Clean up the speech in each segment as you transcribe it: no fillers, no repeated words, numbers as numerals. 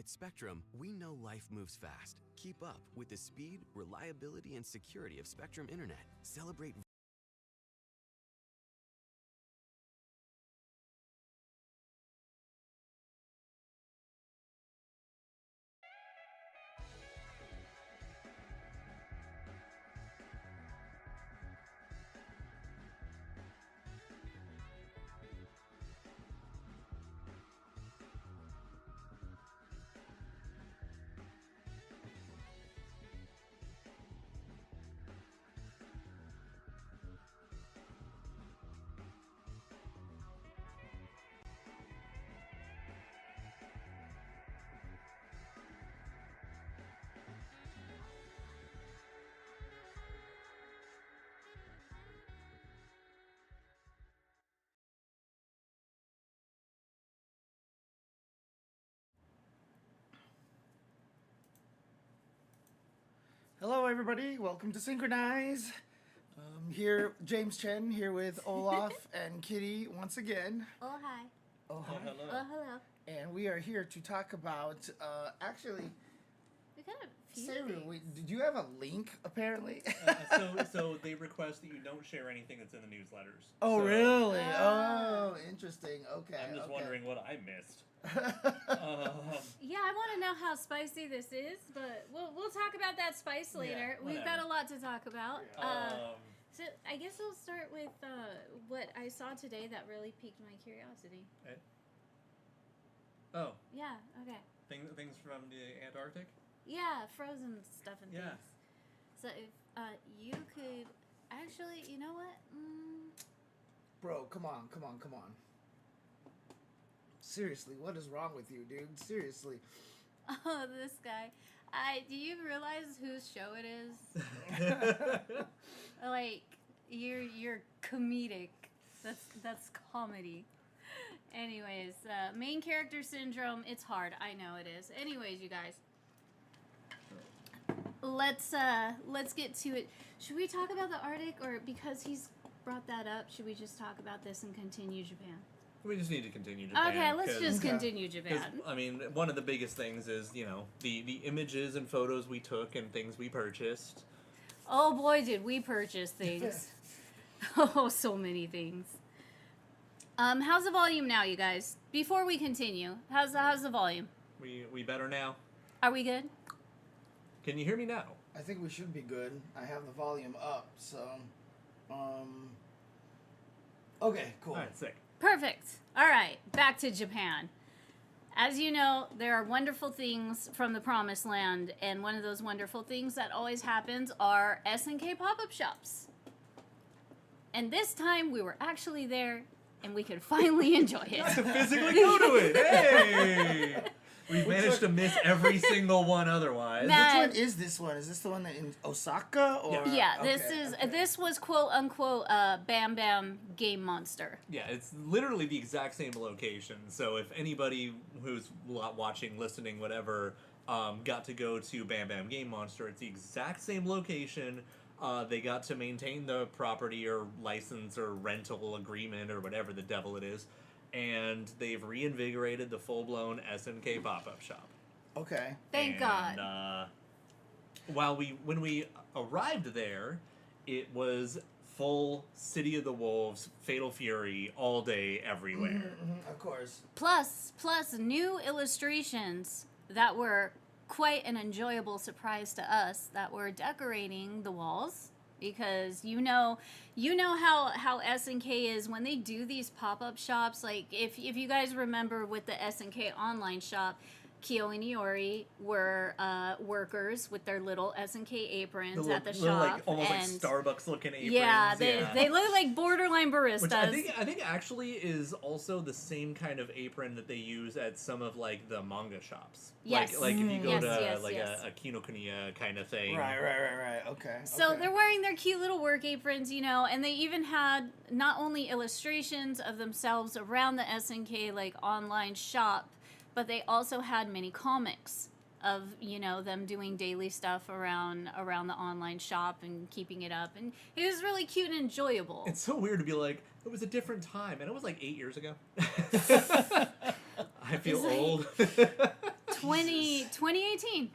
At Spectrum, we know life moves fast. Keep up with the speed, reliability, and security of Spectrum Internet. Celebrate Hello, everybody. Welcome to SNKronize. Here, James Chen here with Olaf and Kitty once again. Oh, hi. Oh, hi. hello. Oh, hello. And we are here to talk about, actually, We got a few Saru, things. did you have a link, apparently? So they request that you don't share anything that's in the newsletters. Oh, So really? Ah. Oh, interesting. Okay. I'm just okay. wondering what I missed. Yeah, I want to know how spicy this is, but we'll talk about that spice later. We've got whatever. a lot to talk about. Um, So I guess I'll start with what I saw today that really piqued my curiosity. oh, Yeah, okay. things from the Antarctic? Yeah, frozen stuff and Yeah. things. So if you could... Actually, you know what? Bro, come on. Seriously, what is wrong with you, dude? Seriously. Oh, this guy. Do you realize whose show it is? Like, you're comedic. That's comedy. Anyways, main character syndrome. It's hard. I know it is. Anyways, you guys, let's get to it. Should we talk about the Arctic, or because he's brought that up, should we just talk about this and continue Japan? We just need to continue Japan. Okay, let's just Okay. continue 'cause, Japan. I mean, one of the biggest things is, the images and photos we took and things we purchased. Oh boy, did we purchase things. Oh, so many things. How's the volume now, you guys? Before we continue, how's the volume? We better now? Are we good? Can you hear me now? I think we should be good. I have the volume up, so... Okay, cool. Alright, sick. Perfect. All right, back to Japan. As you know, there are wonderful things from the Promised Land, and one of those wonderful things that always happens are SNK pop-up shops. And this time, we were actually there, and we could finally enjoy it. To physically go to it! Hey! We've managed to miss every single one otherwise. Matt- Which one is this one? Is this the one in Osaka? Or Yeah, okay. this was quote unquote Bam Bam Game Monster. Yeah, it's literally the exact same location. So if anybody who's watching, listening, whatever, got to go to Bam Bam Game Monster, it's the exact same location. They got to maintain the property or license or rental agreement or whatever the devil it is. And they've reinvigorated the full-blown SNK pop-up shop. Okay. Thank God. When we arrived there, it was full City of the Wolves, Fatal Fury, all day, everywhere. Of course. Plus new illustrations that were quite an enjoyable surprise to us that were decorating the walls, because you know how SNK is when they do these pop-up shops. Like if you guys remember with the SNK online shop, Kyo and Iori were workers with their little SNK aprons at the shop, like, almost and like Starbucks looking aprons. yeah, they look like borderline baristas. Which I think actually is also the same kind of apron that they use at some of like the manga shops. Yes. Like if you go Yes, to yes, like yes. a Kinokuniya kind of thing. Right. Okay. So okay. they're wearing their cute little work aprons, and they even had not only illustrations of themselves around the SNK like online shop, but they also had mini comics of them doing daily stuff around the online shop and keeping it up, and it was really cute and enjoyable. It's so weird to be like, it was a different time, and it was like 8 years ago. I feel It's like- old. 2018.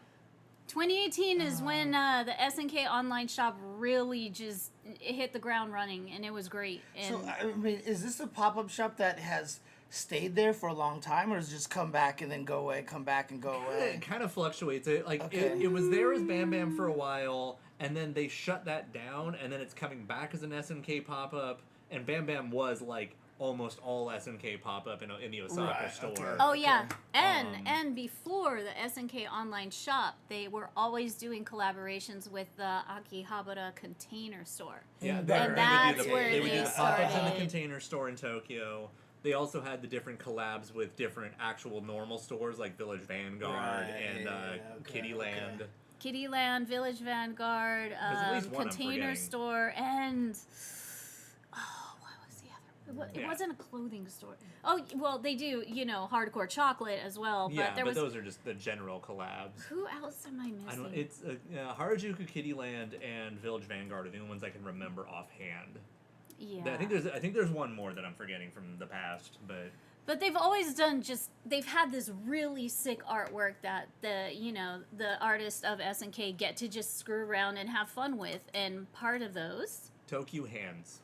2018 is when the SNK online shop really just hit the ground running, and it was great. And So, I mean, is this a pop-up shop that has stayed there for a long time, or does it just come back and then go away, come back and go away? It kind of fluctuates. It Okay. it was there as Bam Bam for a while, and then they shut that down, and then it's coming back as an SNK pop-up, and Bam Bam was like almost all SNK pop-up in the Osaka Right, store. okay. oh yeah, Okay. and before the SNK online shop, they were always doing collaborations with the Akihabara container store. Yeah, And that's where they would do they the pop-ups in the started. container store in Tokyo. They also had the different collabs with different actual normal stores like Village Vanguard Right, and okay, Kittyland. okay. Kittyland, Village Vanguard, at least one I'm container forgetting. store, and what was the other? It Yeah. wasn't a clothing store. Oh well, they do hardcore chocolate as well. But Yeah, there but was those are just the general collabs. who else am I missing? I don't. It's Harajuku, Kittyland, and Village Vanguard are the only ones I can remember offhand. yeah. I think there's one more that I'm forgetting from the past, but But they've always done they've had this really sick artwork that the artists of SNK get to just screw around and have fun with, and part of those. Tokyo Hands.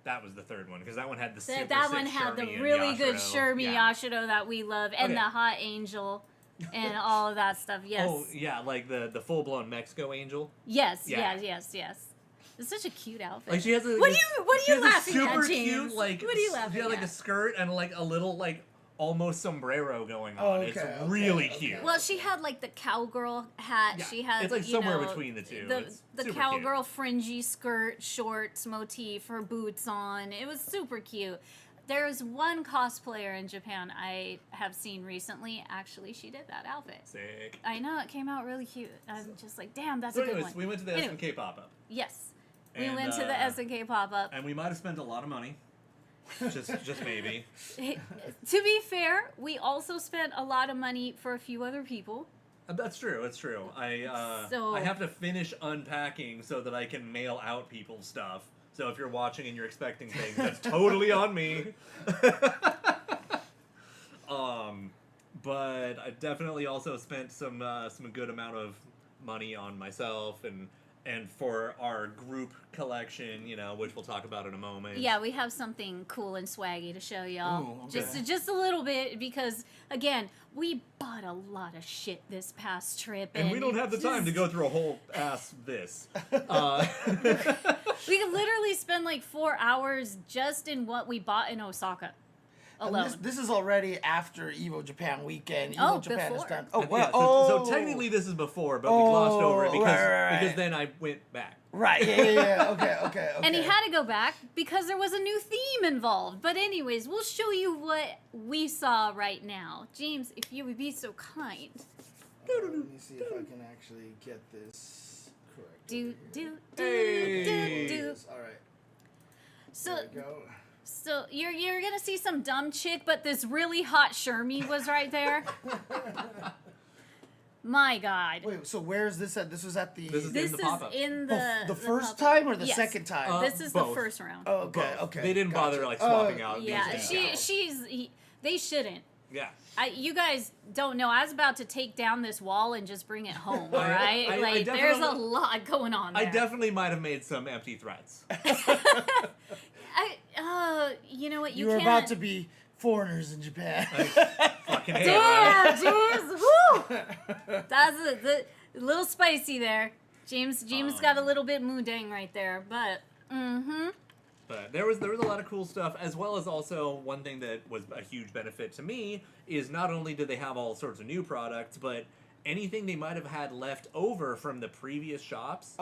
That was the third one because that one had the That, super that sick one had the Shermie and really good Yashiro. Shermie Yeah. Yashiro that we love, and Okay. the hot angel, and all of that stuff. Yes. Oh yeah, like the full blown Mexico Angel. Yes, Yeah. yes. It's such a cute outfit. Like she has a What are she you has a laughing super at, James? cute like What are you laughing she had like at? a skirt and like a little like almost sombrero going on. Oh, It's okay, really okay. cute. Well, she had like the cowgirl hat. Yeah, She had it's like somewhere between the two. The It's the super cowgirl fringy skirt, shorts motif, her boots on. It was super cute. There's one cosplayer in Japan I have seen recently. Actually, she did that outfit. Sick. I know it came out really cute. I'm just like, damn, that's So a good anyways, one. we went to the Anyway. SNK pop up. Yes, we And, went to the SNK pop up. And we might have spent a lot of money. just maybe. To be fair, we also spent a lot of money for a few other people. That's true. It's true. So- I have to finish unpacking so that I can mail out people's stuff. So if you're watching and you're expecting things, that's totally on me. But I definitely also spent some good amount of money on myself and for our group collection, which we'll talk about in a moment. Yeah, we have something cool and swaggy to show y'all. Ooh, okay. Just a little bit because again, we bought a lot of shit this past trip, And we don't have the time to go through a whole ass this. We could literally spend like 4 hours just in what we bought in Osaka And alone. this is already after Evo Japan weekend. Oh, Evo Japan is before. done. Oh, Yeah, wow. so, Oh, so technically this is before, but we glossed over it because, right. because then I went back. Right, yeah. Okay. And he had to go back because there was a new theme involved. But anyways, we'll show you what we saw right now. James, if you would be so kind. Let me see if I can actually get this correct. Do, over do, here. do, do, do. All right. So, There we go. so you're gonna see some dumb chick, but this really hot Shermie was right there. My God. Wait, so where's this at? This was at the This is This the is pop-up. in the the first pop-up. time or the Yes. second time? This is the both. first round. Oh, okay, Both. okay. They didn't bother gotcha. like swapping Oh, out. Yeah, these things. they shouldn't. Yeah. You guys don't know. I was about to take down this wall and just bring it home. All I- right, I like there's a definitely- lot going on there. I definitely might have made some empty threats. You know what? You You were can't. about to be foreigners in Japan. Fucking hate it. Damn, James. Woo! That's a little spicy there. James got a little bit moodang right there, but But there was a lot of cool stuff, as well as also one thing that was a huge benefit to me is not only did they have all sorts of new products, but anything they might have had left over from the previous shops,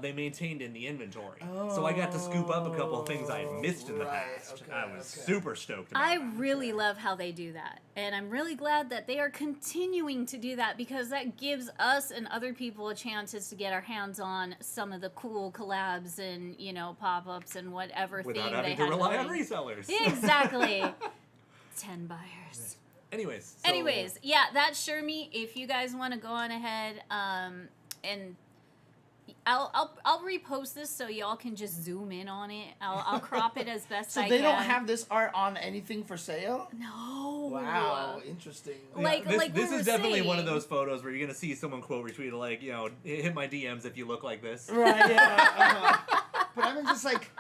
they maintained in the inventory. So I got to scoop up a couple of things I had missed in the Right, past. okay, I was okay. super stoked about I that. really love how they do that. And I'm really glad that they are continuing to do that because that gives us and other people a chance to get our hands on some of the cool collabs and, pop-ups and whatever Without theme they having had to rely on going. resellers. Exactly. 10 buyers. Anyways. So, Anyways, yeah, that's Shermie. If you guys want to go on ahead and I'll repost this so y'all can just zoom in on it. I'll crop it as best So I they can. don't have this art on anything for sale? No. Wow, interesting. Like this we is were definitely one of saying. those photos where you're gonna see someone quote retweet like, you know, hit my DMs if you look like this. Right, yeah. But I mean, just like,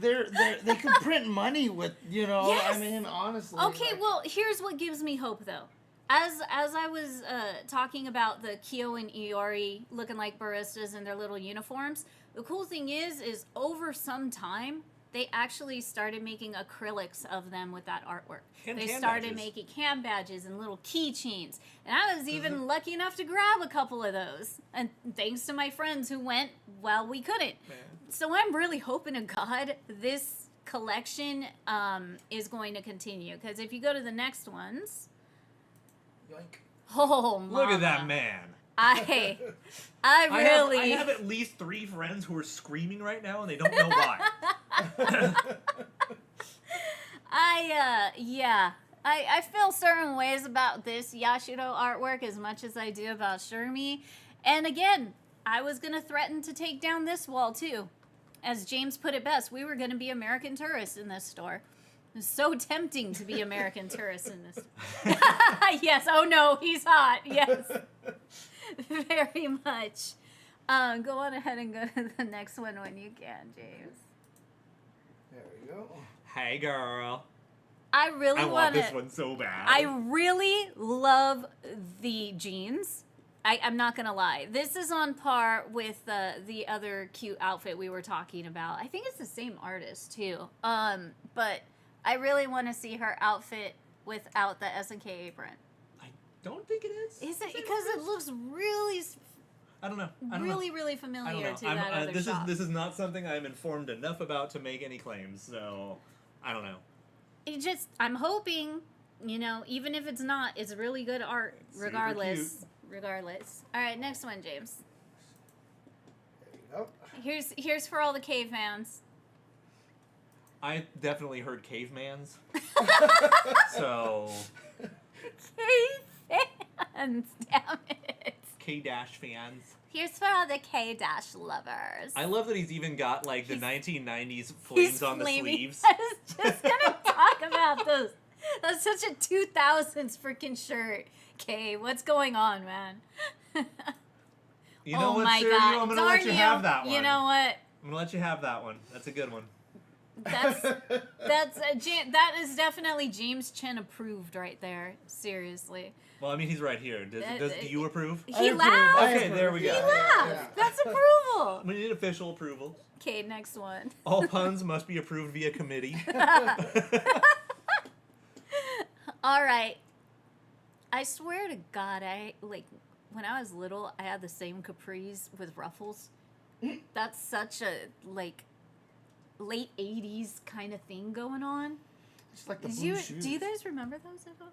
they could print money with, you know, Yes. I mean, honestly. Okay, like, well, here's what gives me hope, though. As I was talking about the Kyo and Iori looking like baristas in their little uniforms, the cool thing is over some time, they actually started making acrylics of them with that artwork. And they can started badges. making can badges and little keychains. And I was even lucky enough to grab a couple of those. And thanks to my friends who went while we couldn't. Man. So I'm really hoping to God this collection is going to continue. Because if you go to the next ones... yoink. Oh, Look at mama. that man. I I really... have at least 3 friends who are screaming right now and they don't know why. I feel certain ways about this Yashiro artwork as much as I do about Shermie. And again, I was going to threaten to take down this wall too. As James put it best, we were going to be American tourists in this store. It was so tempting to be American tourists in this. Yes, oh no, he's hot. Yes. Very much. Go on ahead and go to the next one when you can, James. There we go. Hey, girl. I really I want want this one so bad. I really love the jeans. I'm not gonna lie. This is on par with the other cute outfit we were talking about. I think it's the same artist too. But I really want to see her outfit without the SNK apron. I don't think it is. Is it because it looks really, I don't know. I don't really, know. really I don't familiar know. to that other this shop? is not something I'm informed enough about to make any claims. So I don't know. It just, I'm hoping, you know, even if it's not, it's really good art, It's super regardless. cute. Regardless. All right, next one, James. There you go. Here's for all the cave fans. I definitely heard cavemans. So Cave fans, damn it. K-Dash fans. Here's for all the K-Dash lovers. I love that he's even got like the He's- 1990s He's flames on the flaming. sleeves. I was just gonna talk about those. That's such a 2000s freaking shirt. Okay, what's going on, man? You know Oh what, my Sergio? God. I'm gonna Darn let you have that one. You know what? I'm gonna let you have that one. That's a good one. That is definitely James Chen approved right there. Seriously. Well, I mean, he's right here. Do you approve? I He approve. laughed. I Okay, approve. there we go. He Yeah, laughed. yeah. That's approval. We need official approval. Okay, next one. All puns must be approved via committee. All right. I swear to God, when I was little, I had the same capris with ruffles. That's such a late 80s kind of thing going on. It's like the Do blue you, shoes. do you guys remember those at all?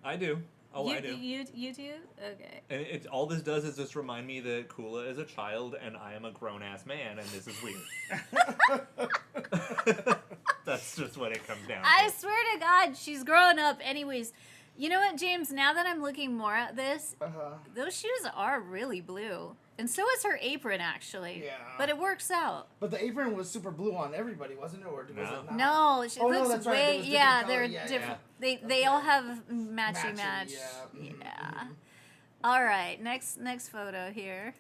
I do. Oh, you, I do. You do? Okay. And all this does is just remind me that Kula is a child and I am a grown ass man, and this is weird. That's just what it comes down I to. swear to God, she's growing up. Anyways, you know what, James? Now that I'm looking more at this, Uh-huh. those shoes are really blue. And so is her apron, actually. Yeah. But it works out. But the apron was super blue on everybody, wasn't it? Or was it not? No, she Oh, no, looks that's right. There way. was different Yeah, color. they're Yeah, different. yeah. They all have matchy Matching, match. yeah. Mhm, Yeah. All right, next photo here.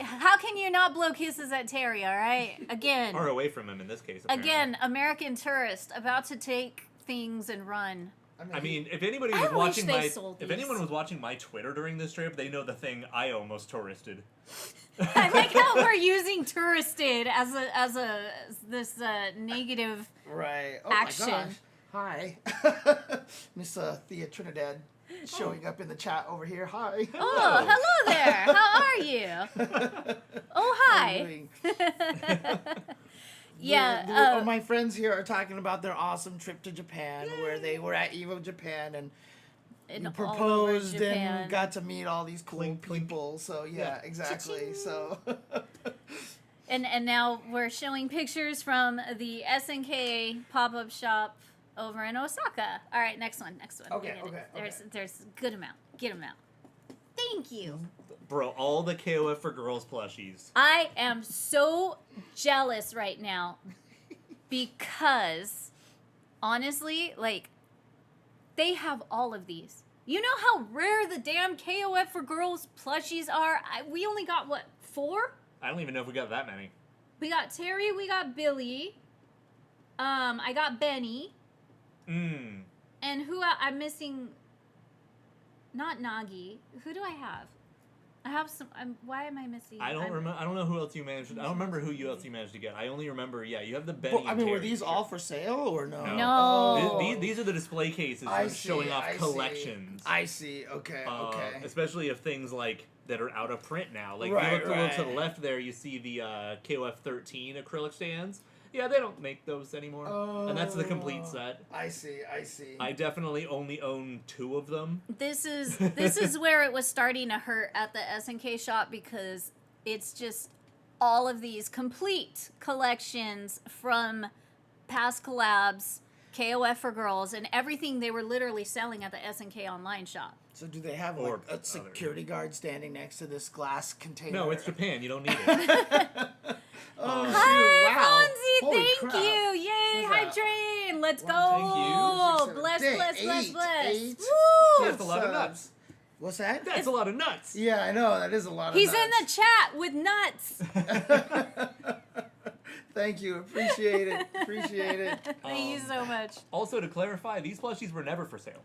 How can you not blow kisses at Terry? All right, again, Or away from him in this case. Apparently. again, American tourist about to take things and run. I mean, if anybody I was wish watching they my, sold if these. anyone was watching my Twitter during this trip, they know the thing I almost touristed. I like how we're using touristed as this negative. right. Oh action. my gosh. Hi. Miss Thea Trinidad showing up in the chat over here. Hi. Oh, hello there. How are you? Oh, How are you hi. doing? Yeah. My friends here are talking about their awesome trip to Japan, where they were at Evo Japan and and you all over proposed Japan. and got to meet all these cool Clink, clink. people. So yeah, exactly. Cha-ching. So And now we're showing pictures from the SNK pop-up shop over in Osaka. All right, next one. Okay, Get it. okay, There's a good amount. Get them out. Thank you. Bro, all the KOF for girls plushies. I am so jealous right now because, honestly, like, they have all of these. You know how rare the damn KOF for girls plushies are? We only got, what, 4? I don't even know if we got that many. We got Terry, we got Billy, I got Benny, and who I'm missing, not Nagi. Who do I have? I have some. Why am I missing? I don't remember. I don't know who else you managed. I don't remember who else you managed to get. I only remember. Yeah, you have the Benny. Well, I mean, were these all for sale or no? No. No. These are the display cases showing off collections. I see. Okay. Okay. Especially of things like that are out of print now. Like Right, you look a little to right. the left there, you see the KOF 13 acrylic stands. Yeah, they don't make those anymore. And that's the complete set. I see. I see. I definitely only own 2 of them. This is where it was starting to hurt at the SNK shop because it's just all of these complete collections from past collabs, KOF for girls, and everything they were literally selling at the SNK online shop. So do they have Or like a security guard standing next to this glass container? No, it's Japan. You don't need it. Oh, shoot, Hi, wow. Fonzie! Holy Thank crap. you! Yay! What's Hi, that? Train! Let's go! Thank you. Bless, Dang, bless, bless, bless! eight. Woo! That's a lot of nuts. What's that? That's a lot of nuts. Yeah, I know. That is a lot of He's nuts. in the chat with nuts! Thank you. Appreciate it. Appreciate it. Thank you so much. Also, to clarify, these plushies were never for sale.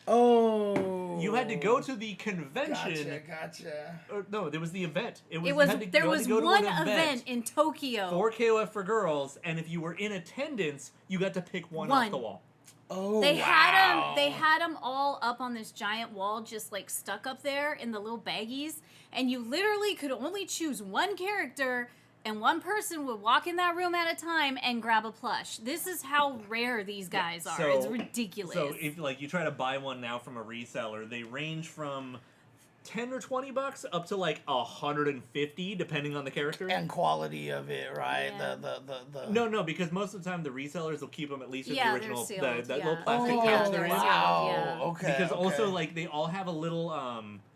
Oh. You had to go to the convention. Gotcha. Or, no, there was the event. There you had to was go to one an event in Tokyo. for KOF for girls, and if you were in attendance, you got to pick one off the wall. Oh, They wow. had them all up on this giant wall, just like stuck up there in the little baggies, and you literally could only choose one character, and one person would walk in that room at a time and grab a plush. This is how rare these guys are. It's ridiculous. So if like you try to buy one now from a reseller, they range from $10 or $20 up to like $150 depending on the character. And quality of it, right? Yeah. The No, because most of the time the resellers will keep them at least in the Yeah, original, they're sealed, that yeah. little plastic Oh, pouch Yeah, they're they're in. sealed. wow. yeah. Okay. Because also okay. like they all have a little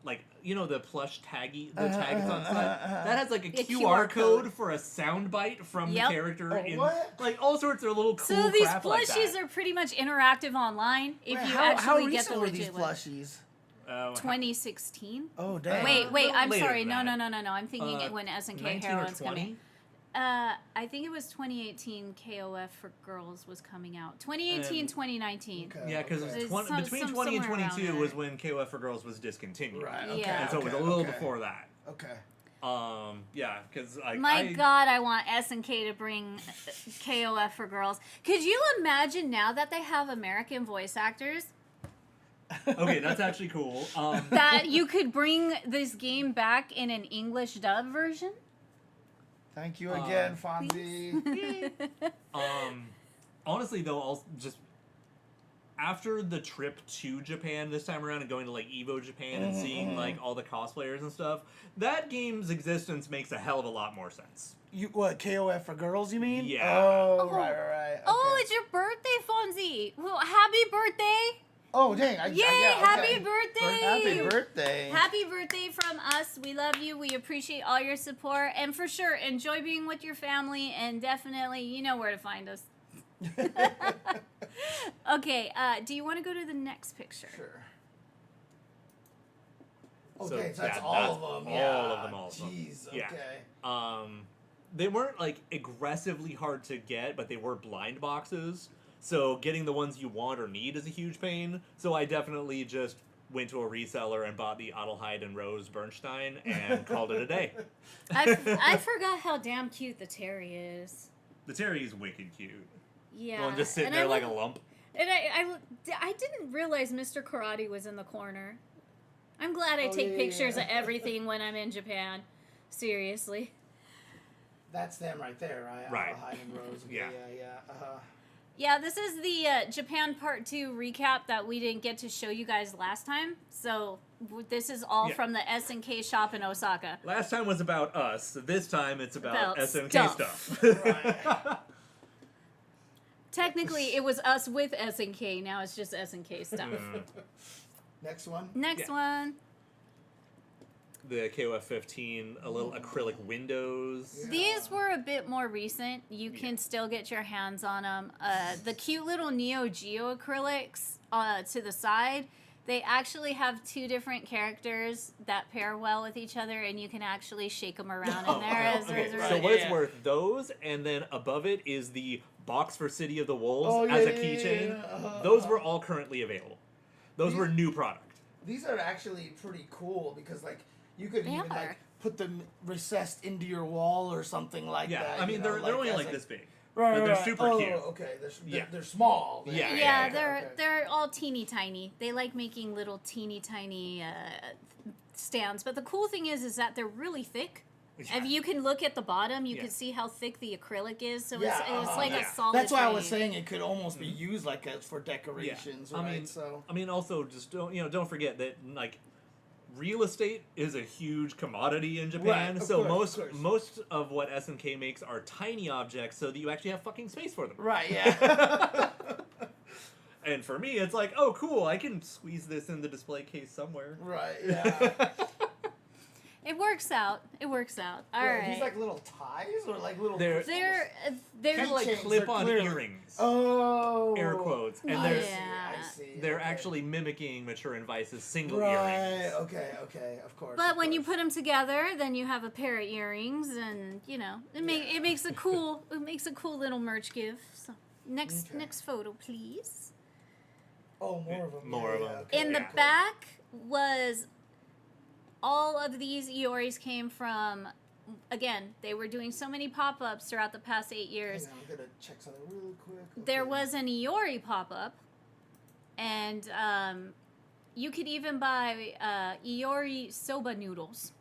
like you know the plush tags on side that has like a QR code for a sound bite from Yep. the character Oh, in what? like all sorts of little cool So these crap like plushies that. are pretty much interactive online. If Wait, you how actually get recent the were these legit one. plushies? 2016. Oh, dang. Wait, I'm later sorry. than No. that. I'm thinking it when SNK 19 or Heroine's 20? coming. I think it was 2018 KOF for girls was coming out. 2018, And- 2019. Okay. Yeah, because Okay. between 20 and somewhere around 22 there. was when KOF for girls was discontinued. Right. Okay. Yeah. And so it was a okay, little okay. before that. Okay. Yeah, because My God, I want SNK to bring KOF for girls. Could you imagine now that they have American voice actors? Okay, that's actually cool. That you could bring this game back in an English dub version? Thank you again, Fonzie. Honestly, though, I'll just after the trip to Japan this time around and going to like Evo Japan and seeing like all the cosplayers and stuff, that game's existence makes a hell of a lot more sense. You what? KOF for girls? You mean? Yeah. Oh, right. Okay. Oh, it's your birthday, Fonzie. Well, happy birthday. Oh, dang! Yay, yeah, happy okay. birthday. Happy birthday! Happy birthday from us. We love you. We appreciate all your support. And for sure, enjoy being with your family. And definitely, you know where to find us. Okay, do you want to go to the next picture? Sure. So, Okay, so that's yeah, all that's of them. all Yeah. of them, all of them. Jeez. Yeah. Okay. They weren't like aggressively hard to get, but they were blind boxes. So getting the ones you want or need is a huge pain. So I definitely just went to a reseller and bought the Adelheid and Rose Bernstein and called it a day. I forgot how damn cute the Terry is. The Terry is wicked cute. Yeah. The one just sitting and there I like look- a lump. And I didn't realize Mr. Karate was in the corner. I'm glad I take yeah, pictures yeah. of everything when I'm in Japan. Seriously. That's them right there, right? Right. Hyde and Rose. Yeah. Yeah. Yeah, this is the Japan Part 2 recap that we didn't get to show you guys last time. So this is all Yeah. from the SNK shop in Osaka. Last time was about us. This time it's about About SNK stuff. stuff. Right. Technically, it was us with SNK. Now it's just SNK stuff. Next one. Next Yeah. one. the KOF 15, a little acrylic windows. These were a bit more recent. You can still get your hands on them. The cute little Neo Geo acrylics to the side, they actually have 2 different characters that pair well with each other, and you can actually shake them around in there. So what it's worth, those, and then above it is the box for City of the Wolves as a keychain. Those were all currently available. Those were new product. These are actually pretty cool because, like, you could even like put them recessed into your wall or something like that. Yeah, I mean, they're only like this big. Right, but they're super cute. Okay, they're small. They're all teeny tiny. They like making little teeny tiny stands. But the cool thing is that they're really thick. Yeah. If you can look at the bottom, you can see how thick the acrylic is. So it's like a solid. That's why I was saying it could almost be used like as for decorations, right? I mean, also just don't forget that like real estate is a huge commodity in Japan. Right, so course. most of what SNK makes are tiny objects, so that you actually have fucking space for them. Right. Yeah. And for me, it's like, oh, cool, I can squeeze this in the display case somewhere. Right. Yeah. It works out. All right. These like little ties or like little. They're kind of like clip-on earrings. Oh. Air quotes. And I see. they're actually mimicking Mature and Vice's single right. earrings. Okay, of course. But when you put them together, then you have a pair of earrings, and it makes a cool little merch gift. So next photo, please. Oh, more of them. More of them. Okay, In the back was all of these Ioris came from. Again, they were doing so many pop-ups throughout the past 8 years. Hang on, I'm gonna check something really quick. Okay. There was an Iori pop-up, and you could even buy Iori soba noodles.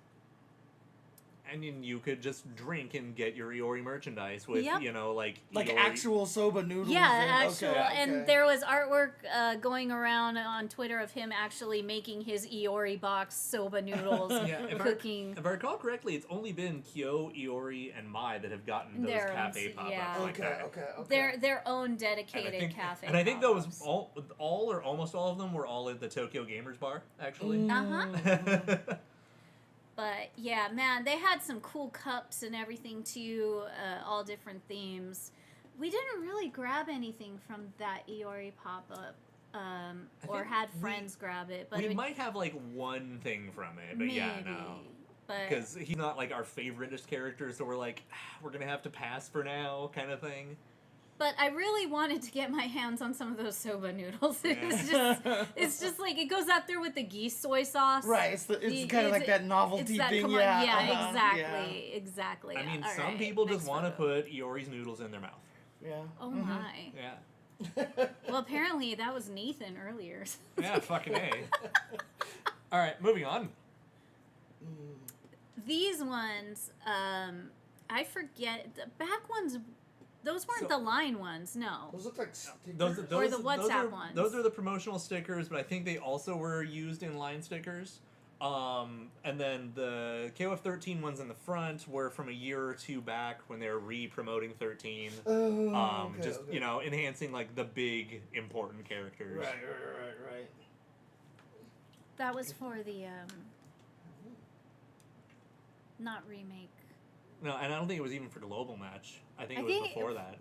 And then you could just drink and get your Iori merchandise with, like like Iori. actual soba noodles. Yeah, and, actual. okay. And there was artwork going around on Twitter of him actually making his Iori box soba noodles, cooking. If I recall correctly, it's only been Kyo, Iori, and Mai that have gotten those cafe pop-ups like that. Okay. Their own dedicated cafe. And I think those all or almost all of them were all at the Tokyo Gamers Bar, actually. But yeah, man, they had some cool cups and everything too, all different themes. We didn't really grab anything from that Iori pop-up, or had friends grab it. But we might have like one thing from it, but no. Because he's not like our favoriteest character, so we're like, we're gonna have to pass for now, kind of thing. But I really wanted to get my hands on some of those soba noodles. It's just like it goes out there with the geese soy sauce. Right, it's kind of like that novelty thing. Exactly. I mean, some people just want to put Iori's noodles in their mouth. Yeah. Oh my. Yeah. Well, apparently that was Nathan earlier. Yeah, fucking A. All right, moving on. These ones, I forget the back ones. Those weren't the line ones, no. Those look like stickers. Or the WhatsApp ones. Those are the promotional stickers, but I think they also were used in line stickers. And then the KOF 13 ones in the front were from a year or two back when they were re-promoting 13. Enhancing like the big important characters. Right. That was for the not remake. No, and I don't think it was even for global match. I think it was before that.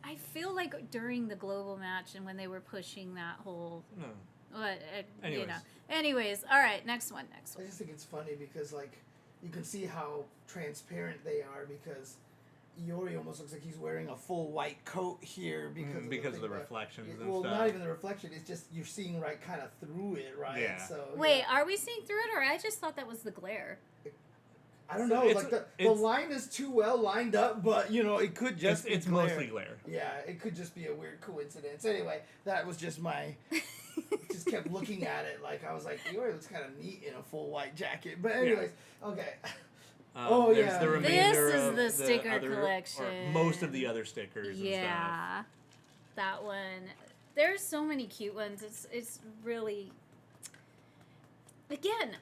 I feel like during the global match and when they were pushing that whole. No. But Anyways, all right. Next one. I just think it's funny because like you can see how transparent they are because Iori almost looks like he's wearing a full white coat here because of the reflections and well, stuff. not even the reflection. It's just you're seeing right kind of through it, right? Yeah. So wait, are we seeing through it, or I just thought that was the glare? I don't know. Like the line is too well lined up, but it could just it's glare. mostly glare. Yeah, it could just be a weird coincidence. Anyway, that was just my. Just kept looking at it like I was like, Iori looks kind of neat in a full white jacket. But anyways, okay. There's the remainder this is of the sticker other, collection. or most of the other stickers. And stuff. That one. There's so many cute ones. It's really. Again,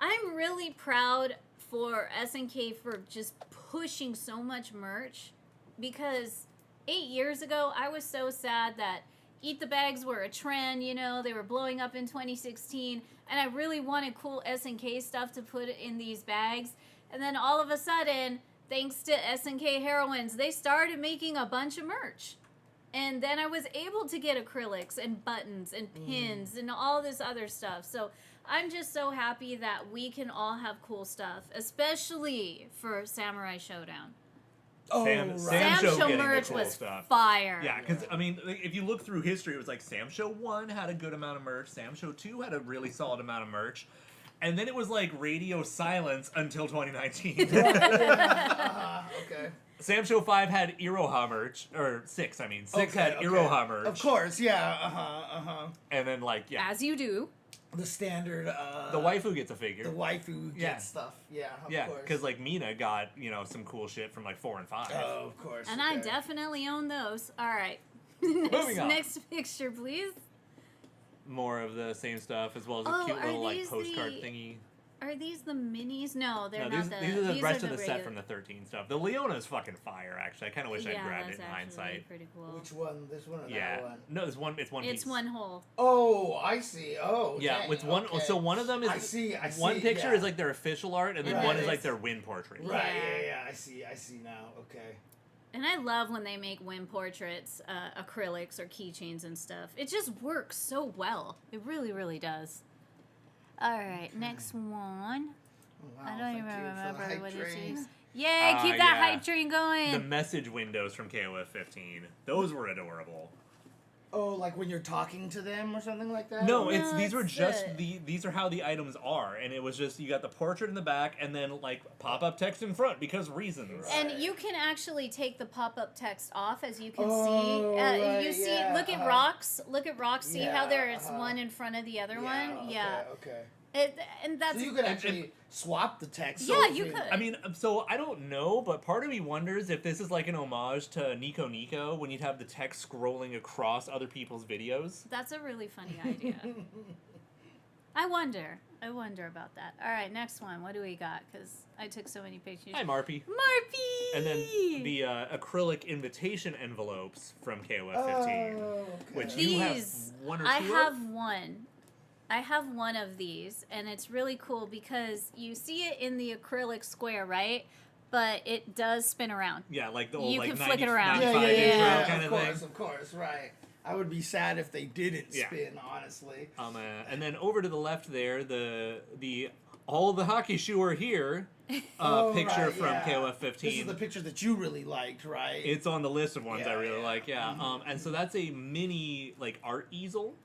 I'm really proud for SNK for just pushing so much merch because 8 years ago I was so sad that Eat the bags were a trend, you know, they were blowing up in 2016, and I really wanted cool SNK stuff to put in these bags. And then all of a sudden, thanks to SNK Heroines, they started making a bunch of merch. And then I was able to get acrylics and buttons and pins and all this other stuff. So I'm just so happy that we can all have cool stuff, especially for Samurai Showdown. Oh, Sam Sam Show Show getting the merch cool was stuff. fire. Yeah, because, I mean, if you look through history, it was like Sam Show 1 had a good amount of merch. Sam Show 2 had a really solid amount of merch. And then it was like radio silence until 2019. Okay. Sam Show 5 had Iroha merch. Or 6, I mean. 6 had Iroha merch. Of course, yeah. And then, like, yeah. As you do. The standard. The waifu gets a figure. The waifu gets stuff. Yeah, of Yeah, course. because, like, Mina got, you know, some cool shit from, like, 4 and 5. Oh, of course. And I definitely own those. All right. Moving on. Next picture, please. More of the same stuff, as well as a Oh, cute are little, like, these postcard the- thingy. Are these the minis? No, they're No, not these are the rest of the regular- set from the 13 stuff. The Leona's fucking fire, actually. I kind of wish I'd grabbed it that's in actually hindsight. pretty cool. Which one? This one or Yeah. that one? No, it's one piece. It's one whole. Oh, I see. Oh, Yeah, dang, with one. okay. So one of them is I see. one picture yeah. is like their official art, and then Right. one is like their win portrait. Right. Yeah. Yeah. I see now. Okay. And I love when they make win portraits, acrylics or keychains and stuff. It just works so well. It really, really does. All right, next one. Wow, I don't thank even you for the remember hype what it train. is. Yay, keep that yeah. hype train going. The message windows from KOF 15. Those were adorable. Oh, like when you're talking to them or something like that? No, Or- these were it's just the- these are how the items are, and it was just you got the portrait in the back, and then like pop-up text in front because reasons. Right. And you can actually take the pop-up text off, as you can Oh, see. right, You see, yeah, look at rocks. Look at rocks. See how there's one in front of the other one? Yeah. Okay. And that's So you could actually swap the text. Yeah, so you if could. I mean, so I don't know, but part of me wonders if this is like an homage to Nico Nico when you'd have the text scrolling across other people's videos. That's a really funny idea. I wonder about that. All right, next one. What do we got? Because I took so many pictures. Hi, Marpy. Marpy! And then the acrylic invitation envelopes from KOF 15, Oh, okay. which you have These, one or two I of? have one. I have one of these, and it's really cool because you see it in the acrylic square, right? But it does spin around. Yeah, like the old You like can 90, flick it around. 95 intro yeah, kind of of course, thing. of course, right. I would be sad if they didn't Yeah. spin, honestly. And then over to the left there, the all the hockey shoe are here Oh, picture right, from yeah. KOF 15. This is the picture that you really liked, right? It's on the list of ones I Yeah, really yeah. like, yeah. And so that's a mini like art easel,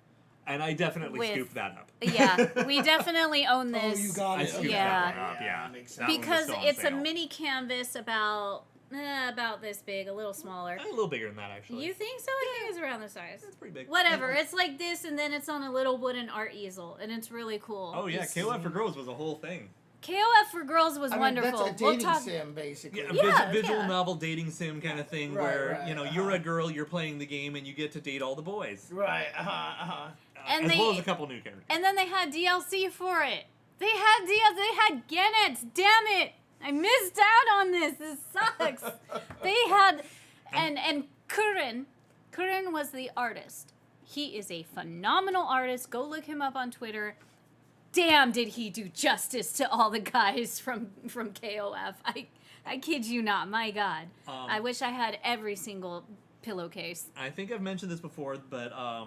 and I definitely With- scooped that up. Yeah, we definitely own Oh, this. you got I it. scooped okay. Yeah. that one up, yeah. Makes That sense. one was Because still on it's a sale. mini canvas about this big, a little smaller. A little bigger than that, actually. You think so? I think it's around the size. That's pretty big. Whatever. It's like this, and then it's on a little wooden art easel, and it's really cool. Oh yeah, KOF for Girls was a whole thing. KOF for Girls was I mean, wonderful. that's a We'll dating talk. sim, basically. Yeah, Yeah, visual yeah. novel dating sim kind of thing, Right, where right, you know you're a girl, you're playing the game, and you get to date all the boys, Right, And as they- well as a couple new characters. And then they had DLC for it. They had Genets. Damn it! I missed out on this. This sucks. They had and Kurin. Kurin was the artist. He is a phenomenal artist. Go look him up on Twitter. Damn, did he do justice to all the guys from KOF? I kid you not. My God, I wish I had every single pillowcase. I think I've mentioned this before, but I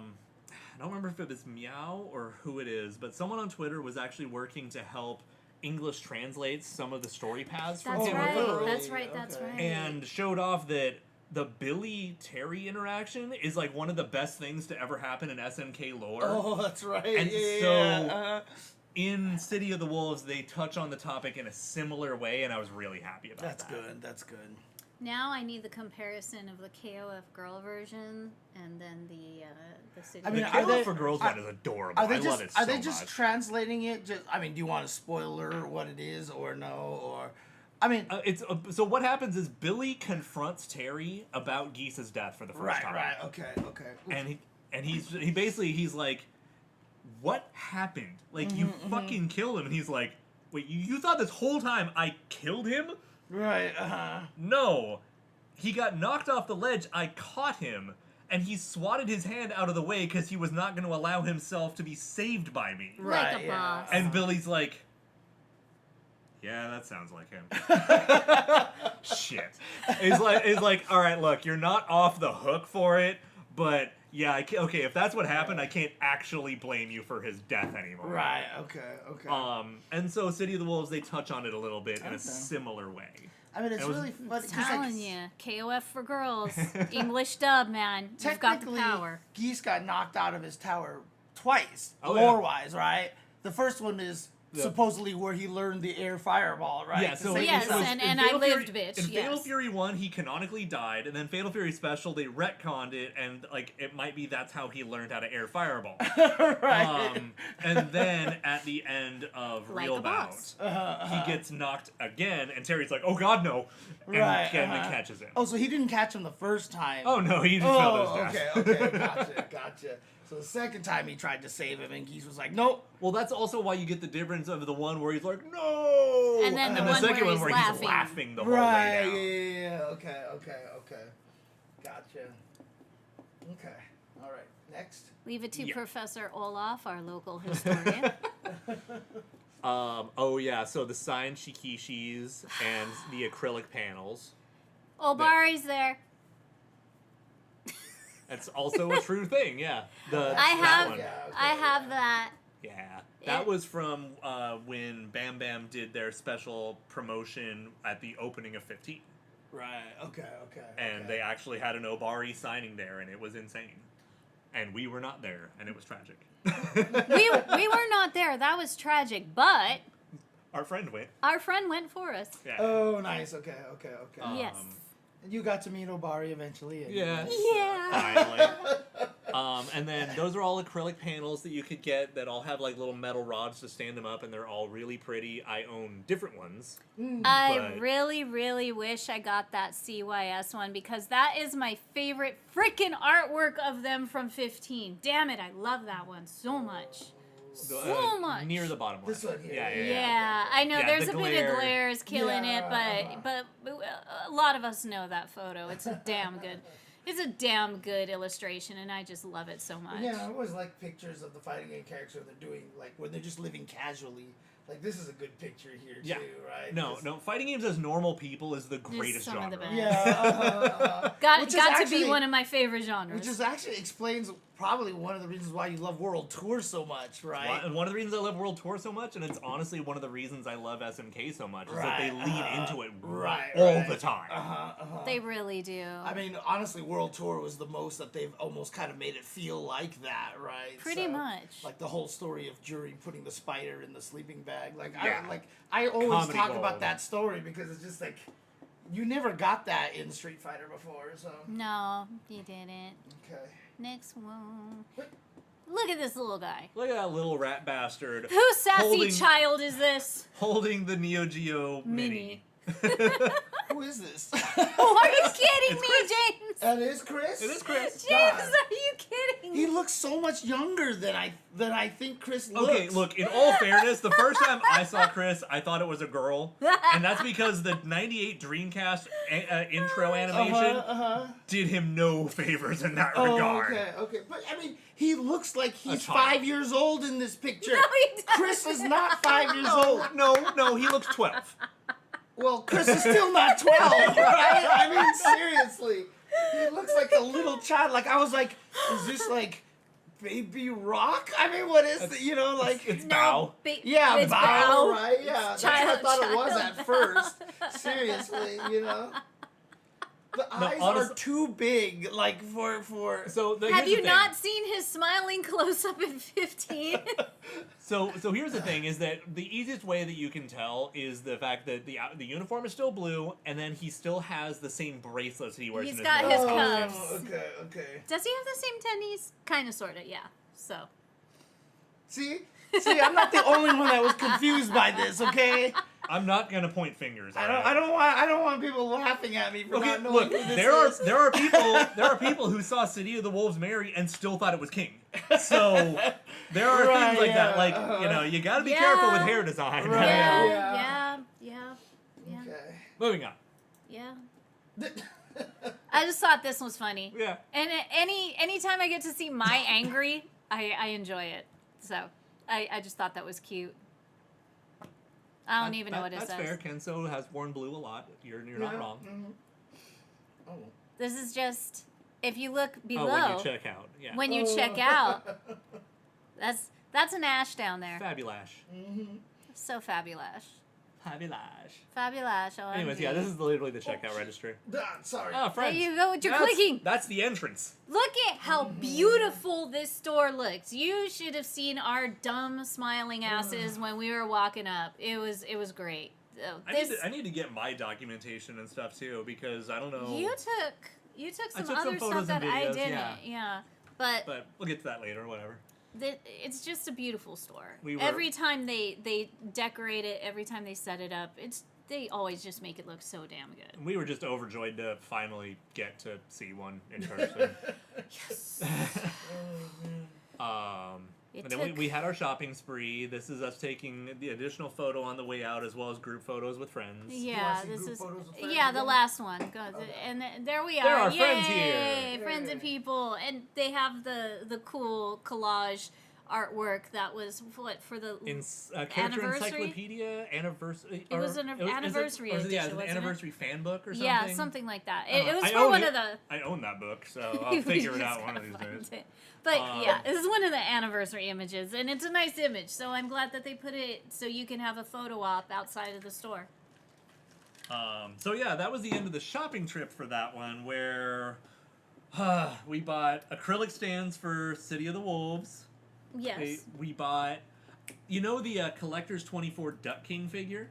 don't remember if it was Meow or who it is, but someone on Twitter was actually working to help English translate some of the story paths from That's KOF right. for Girls, That's right. That's Okay. right. and showed off that the Billy Terry interaction is like one of the best things to ever happen in SNK lore. Oh, that's right. And yeah, so- yeah. In City of the Wolves, they touch on the topic in a similar way, and I was really happy about That's that. good. That's good. Now I need the comparison of the KOF girl version and then the city. I The mean, KOF are they- for Girls one is adorable. Are they I just love it so are they just much. translating it? Just I mean, do you want to spoiler what it is or no? Or I mean, So what happens is Billy confronts Terry about Geese's death for the first time. right, okay. And he's like, what happened? Like you fucking killed him, and he's like, wait, you thought this whole time I killed him? Right, No, he got knocked off the ledge. I caught him, and he swatted his hand out of the way because he was not going to allow himself to be saved by me. Like a boss. And Billy's like, yeah, that sounds like him. Shit. He's like, all right, look, you're not off the hook for it, but yeah, okay, if that's what happened, I can't actually blame you for his death anymore. Right. Okay. And so City of the Wolves, they touch on it a little bit in a similar way. I mean, it's really fun. I'm telling you, KOF for girls, English dub, man. You've got the Technically, power. Geese got knocked out of his tower twice, Oh, lore-wise, right? The first one is supposedly where he learned the air fireball, right? Yeah, so Yes, and I lived, bitch. In Fatal Yes. Fury 1, he canonically died, and then Fatal Fury Special, they retconned it, and like it might be that's how he learned how to air fireball. Right. And then at the end of Like Real a Bout, boss. he gets knocked again, and Terry's like, "Oh God, no!" And Right, Ken catches him. Oh, so he didn't catch him the first time. Oh no, he just fell to his death. okay, gotcha. So the second time he tried to save him, and Geese was like, nope. Well, that's also why you get the difference of the one where he's like, "No," And then the one second where one where he's he's laughing the whole Right, way down. yeah. Okay. Gotcha. Okay, all right, next. Leave it to Yeah. Professor Olaf, our local historian. Oh yeah, so the signed shikishis and the acrylic panels. Obari's there. That's also a true thing, yeah. I That have, one. I have that. Yeah, that was from when Bam Bam did their special promotion at the opening of 15. Right, okay. And they actually had an Obari signing there, and it was insane. And we were not there, and it was tragic. We were not there. That was tragic, but Our friend went. our friend went for us. Yeah. Oh, nice, okay. Yes. And you got to meet Obari eventually. And Yeah. Yeah. Finally. And then those are all acrylic panels that you could get that all have like little metal rods to stand them up, and they're all really pretty. I own different ones. I But- really, really wish I got that CYS one because that is my favorite freaking artwork of them from 15. Damn it, I love that one so much. So much. Near the bottom This one. one here. Yeah, I know Yeah, there's the a bit glare. of glare is killing Yeah. it, but a lot of us know that photo. It's a damn good. It's a damn good illustration, and I just love it so much. Yeah, I always like pictures of the fighting game characters when they're doing, like, when they're just living casually. Like, this is a good picture here, Yeah. too, right? No, fighting games as normal people is the greatest some of the genre. best. Yeah. Got Which is to actually- be one of my favorite genres. Which is actually explains probably one of the reasons why you love World Tour so much, right? And one of the reasons I love World Tour so much, and it's honestly one of the reasons I love SNK so much, is that they Right, lean into it right, all right. the time. They really do. I mean, honestly, World Tour was the most that they've almost kind of made it feel like that, right? Pretty much. Like the whole story of Jury putting the spider in the sleeping bag. Like, Yeah. I always Comedy talk gold. about that story because it's just like, you never got that in Street Fighter before, so. No, you didn't. Okay. Next one. Look at this little guy. Look at that little rat bastard Whose sassy Holding- child is this? holding the Neo Geo Mini. Who is this? Oh, are you kidding It's me, Chris. James? That is Chris? It is Chris. James, God. are you kidding? He looks so much younger than I think Chris looks. Okay, look, in all fairness, the first time I saw Chris, I thought it was a girl. And that's because the 98 Dreamcast intro animation did him no favors in that Oh, regard. okay. But I mean, he looks like he's child. 5 years old in this picture. No, he doesn't. Chris is not 5 years old. No, he looks 12. Well, Chris is still not 12, right? I mean, seriously. He looks like a little child. Like, I was like, is this like Baby Rock? I mean, what is it? You know, like. It's Bow. Yeah, it's Bow, right? Yeah, that's what I Child- thought it was child. at first. Seriously, you know? The eyes are honestly- too big, like, for... So Have here's you the thing. not seen his smiling close up at 15? So here's the thing: is that the easiest way that you can tell is the fact that the uniform is still blue, and then he still has the same bracelets he wears. He's in got his his middle. cuffs. Okay. Does he have the same tennies? Kind of, sort of, yeah. So. See, I'm not the only one that was confused by this. Okay, I'm not gonna point fingers. I alright? don't want people laughing at me for Okay, not knowing look, who this is. there are people who saw City of the Wolves marry and still thought it was King. So there are Right, things like yeah, that. Like you got to be careful with hair design. Right. Yeah. Yeah. Okay. Moving on. Yeah. I just thought this was funny. Yeah. And anytime I get to see my angry, I enjoy it. So I just thought that was cute. I don't even know what it says. That's fair. Kenso has worn blue a lot. You're not wrong. Mm-hmm. Oh. This is just, if you look below. Oh, when you check out. Yeah. When you check out, that's an ash down there. Fabulash. Mm-hmm. So fabulous. Fabulash. Fabulous. OMG. Anyways, yeah, this is literally the checkout registry. Sorry. Oh, There friends. you go with your clicking. That's the entrance. Look at how beautiful this store looks. You should have seen our dumb smiling asses when we were walking up. It was great. I need to get my documentation and stuff too, because I don't know. You took some took some other photos stuff that and I videos, didn't. yeah. Yeah. But we'll get to that later. Whatever. it's just a beautiful store. We were- Every time they decorate it, every time they set it up, they always just make it look so damn good. We were just overjoyed to finally get to see one in person. Yes. And then we had our shopping spree. This is us taking the additional photo on the way out, as well as group photos with friends. Yeah, see this group is photos with friends the again? last one. And there we are. There are Yay! friends here. Friends and people, and they have the cool collage artwork that was for the Character anniversary? Encyclopedia anniversary. It was an anniversary it was edition, an wasn't it? anniversary fan book or something. Yeah, something like that. It was I for own one it. of the. I own that book, so I'll figure it out one of these days. But yeah, this is one of the anniversary images, and it's a nice image. So I'm glad that they put it so you can have a photo op outside of the store. So yeah, that was the end of the shopping trip for that one, where we bought acrylic stands for City of the Wolves. Yes. We bought, the Collector's 24 Duck King figure?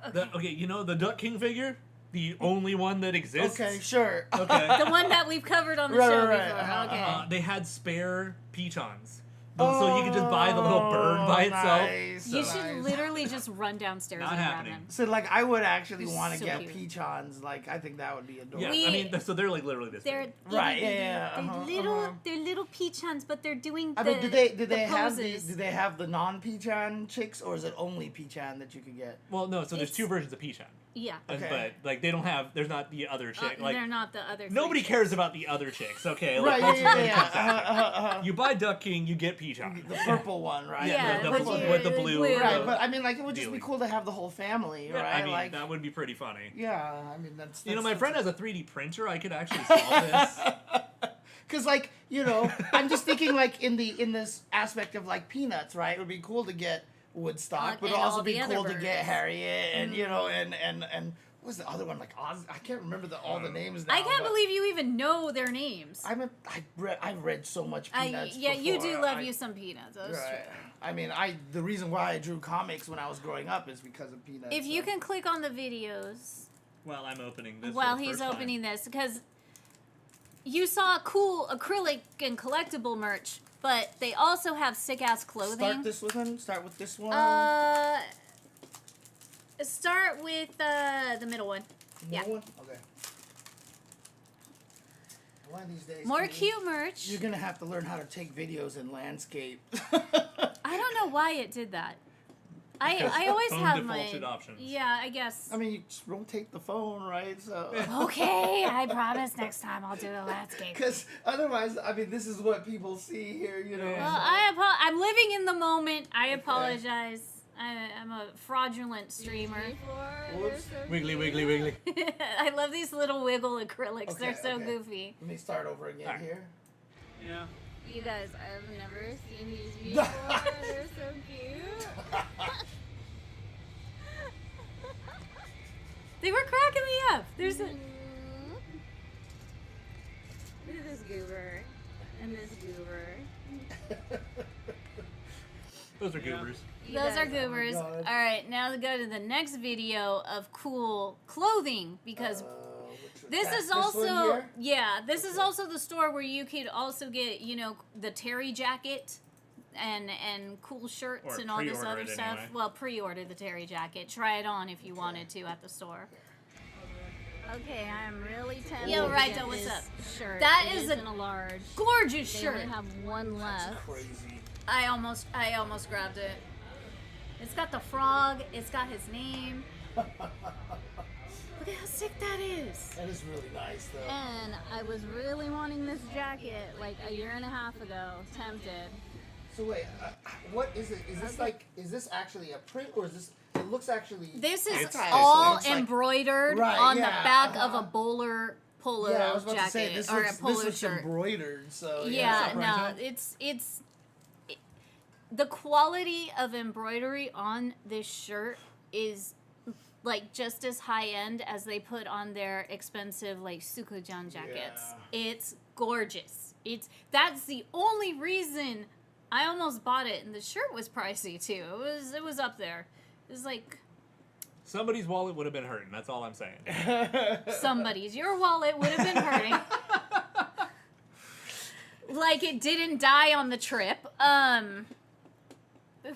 Okay. The Duck King figure? The only one that exists? Okay, sure. Okay. The one that we've covered on the Right, show right, before. right. Okay. They had spare peachons. So you could just buy the little bird by itself. Nice, You nice. should literally just run downstairs Not and grab happening. them. So, like, I would actually It's want to so get cute. peachons. Like, I think that would be adorable. Yeah, so they're like literally this They're big. Right, itty bitty. yeah, They're little peachons, but they're doing I the mean, do they the have poses. do they have the non-peachan chicks, or is it only peachan that you could get? Well, no, so there's It's- two versions of peachon. Yeah. Okay. But, like, they don't have, there's not the other chick. Like, they're not the other. nobody three cares about the other chicks, okay? Right, Like, yeah. You buy Duck King, you get peachon. The purple one, right? Yeah, the but blue- you- with the blue. Right, but I mean, like, it would just be Dealy. cool to have the whole family, Yeah, right? I mean, like, that would be pretty funny. yeah, I mean, that's My friend has a 3D printer. I could actually solve this. Because, like, I'm just thinking, like, in this aspect of, like, Peanuts, right? It would be cool to get Woodstock, but it would and also all be the other cool to get birds. Harriet, and, and what was the other one? Like, Oz? I can't remember all the names now. I can't but believe you even know their names. I've read so much Peanuts Yeah, you do before. love you some Peanuts. That's Right. true. I mean, the reason why I drew comics when I was growing up is because of Peanuts. If you can click on the videos While I'm opening this. while for the he's first opening time. this, because you saw cool acrylic and collectible merch, but they also have sick ass clothing. Start this with one. Start with this one. Start with the middle one. Yeah. One? Okay. One of these days. More Katie, cute merch. You're gonna have to learn how to take videos in landscape. I don't know why it did that. I always phone have my defaulted options. Yeah, I guess. I mean, you just rotate the phone, right? So. Okay, I promise next time I'll do a landscape. Because otherwise, I mean, this is what people see here, Well, I'm living in the moment. I apologize. I'm a fraudulent streamer. Whoops. Wiggly, wiggly, wiggly. I love these little wiggle acrylics. Okay, They're so okay. goofy. Let me start over again Alright. here. Yeah. You guys, I've never seen these before. They're so cute. They were cracking me up. There's a. Look at this goober and this goober. Those are goobers. Those are goobers. God. All right, now to go to the next video of cool clothing because this is also this is also the store where you could also get the Terry jacket and cool shirts Or and all this pre-order other it stuff. anyway. Well, pre-order the Terry jacket. Try it on if you wanted to at the store. Okay, I'm really tempted. Yo, to Raito, get what's this up? Shirt. That It is in a a large. Gorgeous They shirt. only have one left. Crazy. I almost grabbed it. It's got the frog. It's got his name. Look at how sick that is. That is really nice, though. And I was really wanting this jacket like a year and a half ago. Tempted. So wait, what is it? Is this is this actually a print or is this? It looks actually. This is tie, all so it's like- embroidered Right, on the yeah, back of a bowler polo Yeah, I was about jacket to say this or looks, a polo this looks shirt. embroidered. So Yeah, Right, no, right. it's the quality of embroidery on this shirt is like just as high end as they put on their expensive like Sukujan jackets. Yeah. It's gorgeous. That's the only reason I almost bought it, and the shirt was pricey too. It was up there. It was like Somebody's wallet would have been hurting. That's all I'm saying. somebody's. Your wallet would have been hurting. Like it didn't die on the trip.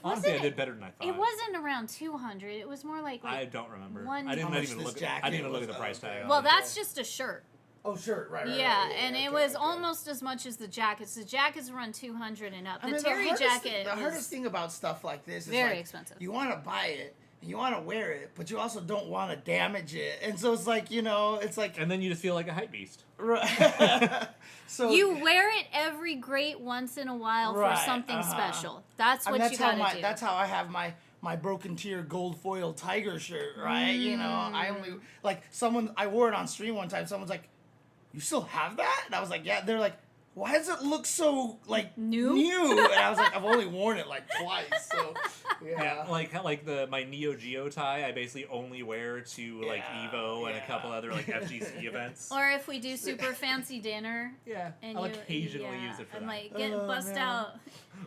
Honestly, I did better than I thought. It wasn't around 200. It was more like I don't remember. one- I didn't How much even this look. jacket I didn't even look at was. the price tag. well, on it. that's just a shirt. Oh, shirt, right. Yeah, and it okay, was okay. almost as much as the jackets. The jackets run 200 and up. The I mean, terry jacket The is hardest thing about stuff like this is very like, expensive. You want to buy it and you want to wear it, but you also don't want to damage it, and so it's like it's like. And then you just feel like a hype beast. Right. So You wear it every great once in a while Right, for something uh-huh. special. That's I what mean, you gotta do. That's how I have my broken tier gold foil tiger shirt, right? I only I wore it on stream one time. Someone's like, "You still have that?" And I was like, "Yeah." They're like, "Why does it look so like New?" And I was like, "I've only worn it like twice." So Yeah, like my Neo Geo tie, I basically only wear to like Yeah, Evo and a yeah. couple other like FGC events. Or if we do super fancy dinner, Yeah, and I'll you, occasionally use it for I that. might get Oh, bust man. out.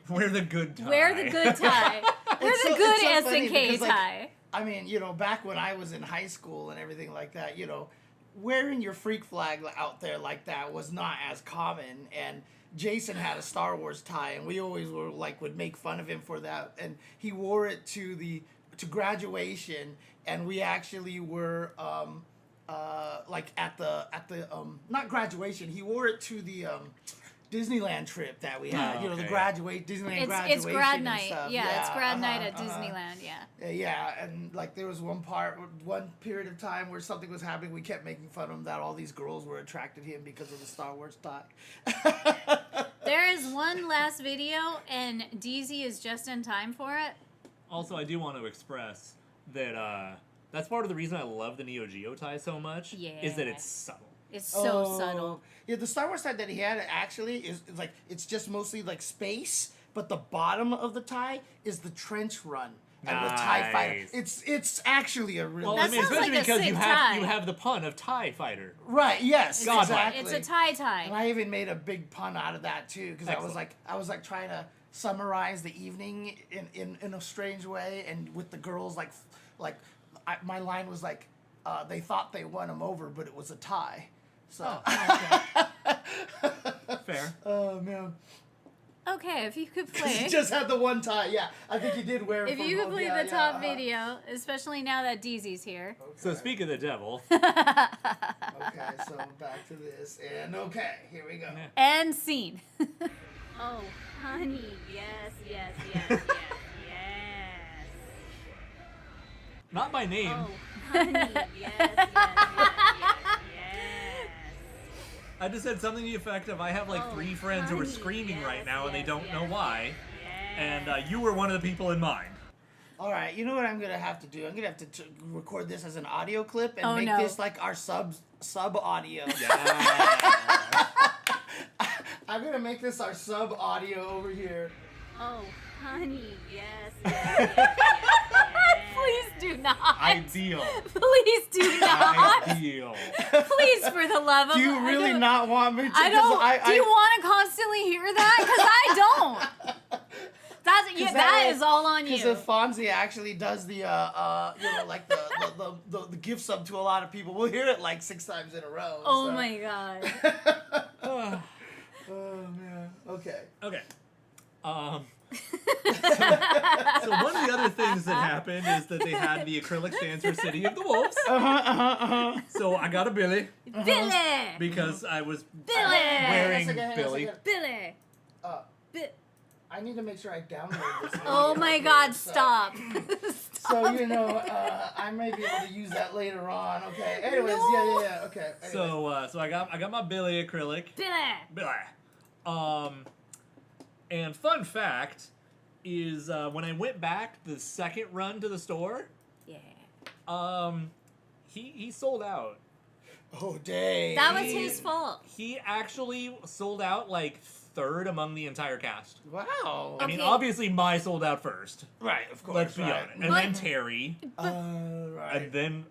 Wear the good tie. Wear the good tie. Wear It's the so- good it's so funny SNK because, like, tie. I mean, back when I was in high school and everything like that, wearing your freak flag out there like that was not as common. And Jason had a Star Wars tie, and we always would make fun of him for that. And he wore it to graduation, and we actually were at the not graduation. He wore it to the Disneyland trip that we had. Oh, The okay. Disneyland graduation. It's grad and night. stuff. Yeah, it's grad night at uh-huh. Disneyland. Yeah. Yeah, and there was one period of time where something was happening. We kept making fun of him that all these girls were attracted to him because of the Star Wars tie. There is one last video, and DZ is just in time for it. Also, I do want to express that that's part of the reason I love the Neo Geo tie so much. Is that Yeah. it's subtle. It's so Oh. subtle. Yeah, the Star Wars tie that he had actually is like it's just mostly like space, but the bottom of the tie is the trench run. And the TIE fighter. Nice. It's actually a really Well, That I mean, sounds especially like a because you sick have tie. you have the pun of TIE fighter. right. Yes, God, exactly. It's a tie. And I even made a big pun out of that too, because I was Excellent. like trying to summarize the evening in a strange way, and with the girls my line was like, they thought they won him over, but it was a tie. So. Fair. Oh man. Okay, if you could He play. just had the one tie. Yeah, I think he did wear it. If for you could both. play Yeah, the yeah, top uh-huh. video, especially now that DZ's here. So speak of the devil. Okay, so back to this, and okay, here we go. Yeah. And scene. Oh, honey, yes. Not my name. Oh, honey, yes. I just said something to the effect of I have like Oh, 3 friends who are honey, screaming yes, right now and they yes, don't know yes, why. yes. And you were one of the people in mind. All right, you know what I'm gonna have to do? I'm gonna have to record this as an audio clip and Oh, make no. this like our sub audio. Yeah. I'm gonna make this our sub audio over here. Oh, honey, yes. Please do not. Ideal. Please do not. Ideal. Please, for the love of Do you I really don't- not want me to? I 'Cause don't. Do you want to constantly hear that? Because I don't. That is all on you. Because if Fonzie actually does the like the gift sub to a lot of people, we'll hear it like 6 times in a row. Oh so. my god. Oh man. Okay. Okay. So one of the other things that happened is that they had the acrylic stands for City of the Wolves. So I got a Billy Billy. because I was Billy. wearing Hang on a Billy. second. Billy. Uh, Bi- I need to make sure I download this. Oh video my here, god! so- Stop. So I may be able to use that later on. Okay. Anyways, yeah. Okay. Anyways. So I got my Billy acrylic. Billy. And fun fact is when I went back the second run to the store, he sold out. Oh dang. That was his fault. He actually sold out like third among the entire cast. Wow. I mean, Okay. obviously, my sold out first. Right, of course. Let's be right. honest. And then Terry. Right. And then,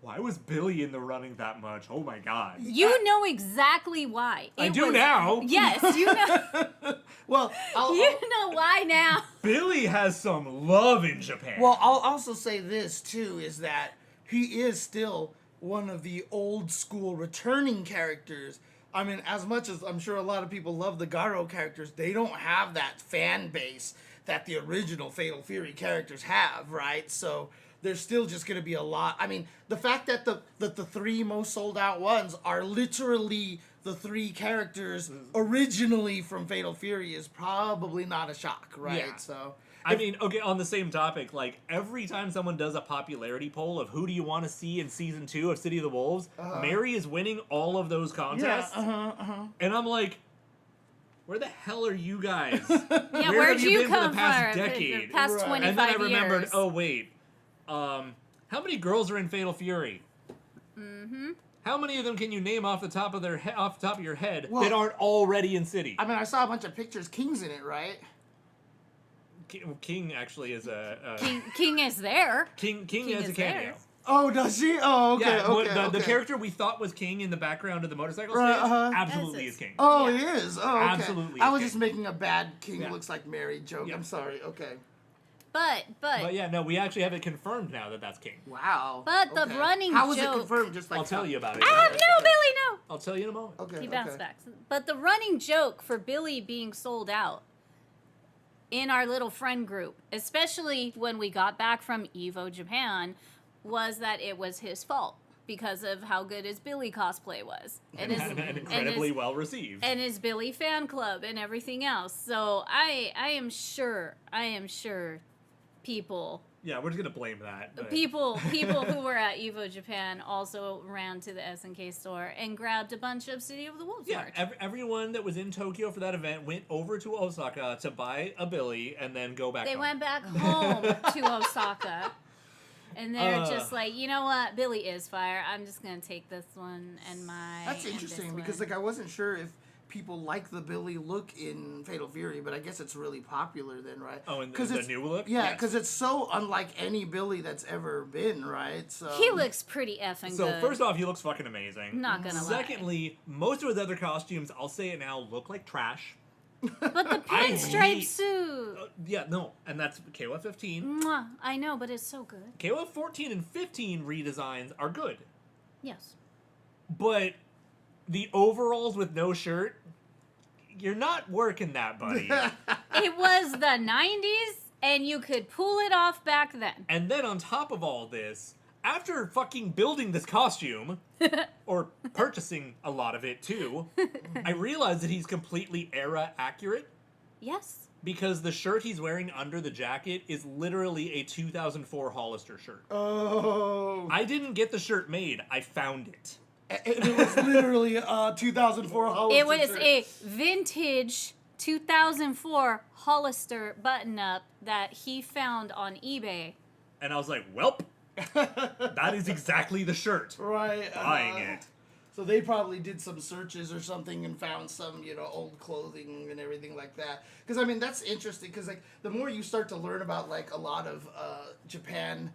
why was Billy in the running that much? Oh my god. You know exactly why. I do now. Yes, you know. Well, You know why now. Billy has some love in Japan. Well, I'll also say this too, is that he is still one of the old school returning characters. I mean, as much as I'm sure a lot of people love the Garo characters, they don't have that fan base that the original Fatal Fury characters have, right? So there's still just going to be a lot. I mean, the fact that the three most sold out ones are literally the three characters originally from Fatal Fury is probably not a shock, right? Yeah. So I mean, okay, on the same topic, like, every time someone does a popularity poll of who do you want to see in Season 2 of City of the Wolves, Mary is winning all of those contests. And I'm like, where the hell are you guys? Yeah, Where where'd have you you been for come the past from? decade? The past Right. 25 And then I remembered, years. oh, wait. How many girls are in Fatal Fury? Mm-hmm. How many of them can you name off the top of your head Well, that aren't already in City? I mean, I saw a bunch of pictures. King's in it, right? King actually is a King is there. King is has a cameo. there. Oh, does she? Oh, okay, Yeah, okay, the character we thought was King in the background of the motorcycle Right, stage absolutely Yes, is King. Oh, Yeah. he is. Oh, okay. Absolutely I was okay. just making a bad King Yeah. looks like Mary joke. Yeah. I'm sorry. Okay. But But yeah, no, we actually have it confirmed now that that's King. Wow. But the Okay. running How was joke- it confirmed? Just like I'll tell you about it. no, Billy, no. I'll tell you in a moment. Okay. He okay. bounced back. But the running joke for Billy being sold out in our little friend group, especially when we got back from Evo Japan, was that it was his fault because of how good his Billy cosplay was. And incredibly well received. And his Billy fan club and everything else. So I am sure people Yeah, we're just gonna blame that. but- people who were at Evo Japan also ran to the SNK store and grabbed a bunch of City of the Wolves Yeah, merch. everyone that was in Tokyo for that event went over to Osaka to buy a Billy and then go back They home. went back home to Osaka. And they're just like, you know what? Billy is fire. I'm just going to take this one and my. That's and interesting this because one. like I wasn't sure if people like the Billy look in Fatal Fury, but I guess it's really popular then, right? Oh, and the it's, new look? Yeah, Yes. because it's so unlike any Billy that's ever been, right? So He looks pretty effing So good. first off, he looks fucking amazing. Not gonna lie. Secondly, most of his other costumes, I'll say it now, look like trash. But the I pinstripe hate- suit. Yeah, no, and that's KOF 15. Mwah, I know, but it's so good. KOF 14 and 15 redesigns are good, Yes. but the overalls with no shirt, you're not working that, buddy. It was the 90s, and you could pull it off back then. And then on top of all this, after fucking building this costume, or purchasing a lot of it too, I realized that he's completely era accurate Yes. because the shirt he's wearing under the jacket is literally a 2004 Hollister shirt. Oh, I didn't get the shirt made, I found it. it was literally a 2004 Hollister It was shirt. a vintage 2004 Hollister button-up that he found on eBay. And I was like, welp, that is exactly the shirt. right Buying it. So they probably did some searches or something and found some, old clothing and everything like that. Because, I mean, that's interesting because, like, the more you start to learn about, like, a lot of Japan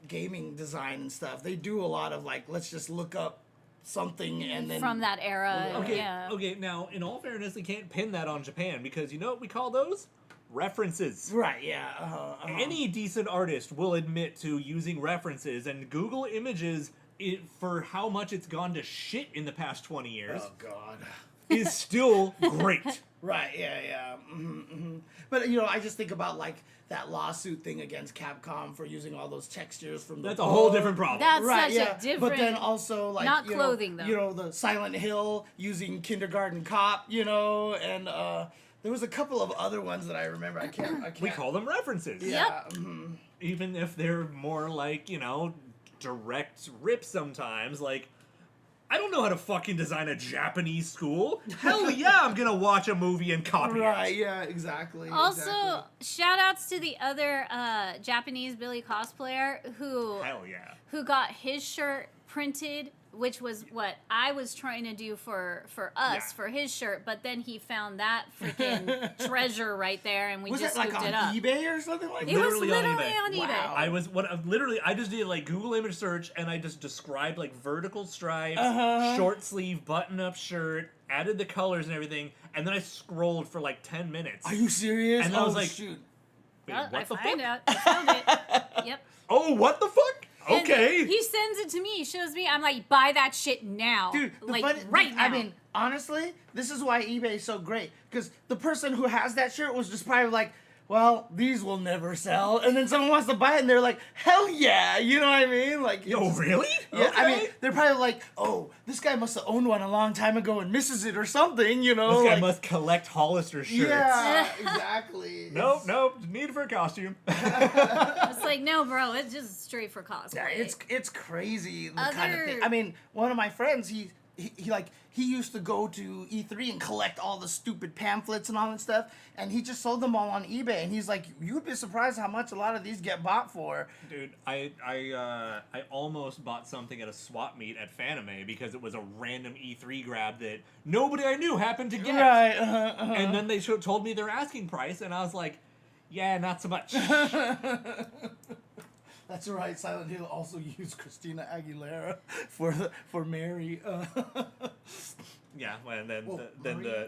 gaming design and stuff, they do a lot of, like, let's just look up something and then... From that era. Okay, Yeah. okay, now, in all fairness, they can't pin that on Japan because you know what we call those? References. Right, yeah. Any decent artist will admit to using references, and Google Images, for how much it's gone to shit in the past 20 years, Oh, God. is still great. Right, yeah. But, I just think about, like, that lawsuit thing against Capcom for using all those textures from the That's a whole book. different problem. That's Right, such yeah. a different... But then also, like, Not clothing, though. The Silent Hill using Kindergarten Cop, and There was a couple of other ones that I remember. I can't. We call them references. Yeah. Even if they're more like, direct rips sometimes. Like, I don't know how to fucking design a Japanese school. Hell yeah, I'm gonna watch a movie and copy Right, it. yeah, exactly. Also, shout outs to the other Japanese Billy cosplayer Hell yeah. who got his shirt printed, which was what I was trying to do for us for his shirt, but then he found that freaking treasure right there, and we was just it like scooped on it up. eBay or something like that? It was Literally on literally eBay. on eBay. I just did like Google image search and I just described like vertical stripes, short sleeve button up shirt, added the colors and everything, and then I scrolled for like 10 minutes. Are you serious? And I was like, shoot. Wait, Well, what I the found fuck? out. I found it. Yep. Oh, what the fuck? And Okay. he sends it to me. He shows me. I'm like, buy that shit now. Dude, like right now. I mean, honestly, this is why eBay is so great. Because the person who has that shirt was just probably like, well, these will never sell. And then someone wants to buy it and they're like, hell yeah. You know what I mean? Like, Yo, really? Yeah, I mean, Okay. they're probably like, oh, this guy must have owned one a long time ago and misses it or something, you know? This guy like, must collect Hollister shirts. yeah, exactly. Nope. Need it for a costume. It's like, no, bro. It's just straight for cosplay. Yeah, it's crazy the kind of Other- thing. I mean, one of my friends, he used to go to E3 and collect all the stupid pamphlets and all that stuff, and he just sold them all on eBay. And he's like, you'd be surprised how much a lot of these get bought for. Dude, I almost bought something at a swap meet at Fanime because it was a random E3 grab that nobody I knew happened to get. Right. And then they told me their asking price, and I was like, yeah, not so much. That's right. Silent Hill also used Christina Aguilera for Mary. Yeah, well, and then Well,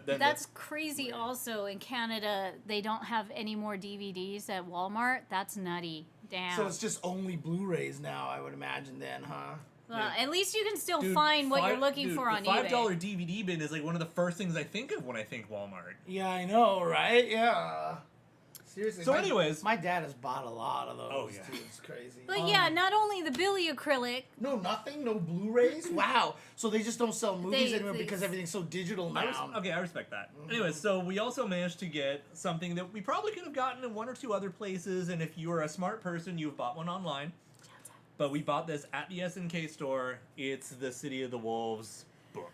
That's crazy. Also, in Canada, they don't have any more DVDs at Walmart. That's nutty. Damn. So it's just only Blu-rays now, I would imagine. Then, huh? well, at least you can still Dude, find what you're five- looking dude, for on the eBay. $5 DVD bin is like one of the first things I think of when I think Walmart. Yeah, I know, right? Yeah. Seriously. So anyways- my dad has bought a lot of those. Oh, yeah. Too. It's crazy. But yeah, not only the Billy acrylic. No, nothing? No Blu-rays? Wow. So they just don't sell movies They- anymore they- because everything's so digital now. I respect that. Anyways, so we also managed to get something that we probably could have gotten in one or two other places, and if you are a smart person, you've bought one online. But we bought this at the SNK store. It's the City of the Wolves book.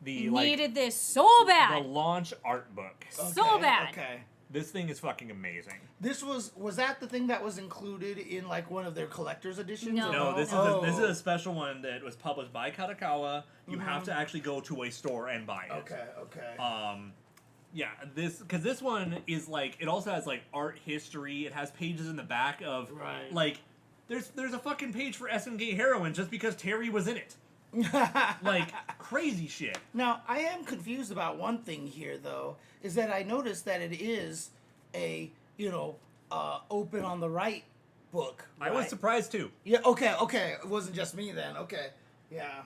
The Needed this so the bad. launch art book. So bad. Okay. This thing is fucking amazing. This was that the thing that was included in like one of their collector's editions? No. or No, this Oh. is a special one that was published by Kadokawa. You have to actually go to a store and buy it. Okay. Yeah, because this one is like, it also has like art history. It has pages in the back of Right. like, there's a fucking page for SNK Heroine just because Terry was in it. Like crazy shit. Now, I am confused about one thing here, though, is that I noticed that it is a, open on the right book. I was right? surprised too. Yeah, okay. It wasn't just me then. Okay. Yeah.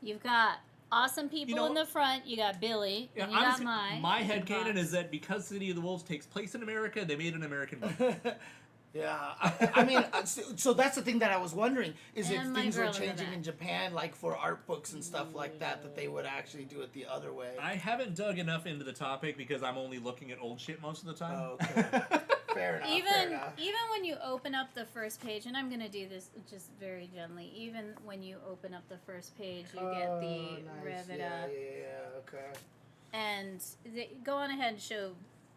You've got awesome people know- in the front. You got Billy. Yeah, and you got honestly, my. my headcanon is that because City of the Wolves takes place in America, they made an American book. Yeah, I mean, so that's the thing that I was wondering, is if And my things were girl in the changing back. in Japan, like for art books and stuff like that they would actually do it the other way. I haven't dug enough into the topic because I'm only looking at old shit most of the time. Okay. Fair enough. fair Even enough. when you open up the first page, and I'm gonna do this just very gently. Even when you open up the first page, you get the nice. rev it yeah, up, Yeah, okay. and go on ahead and show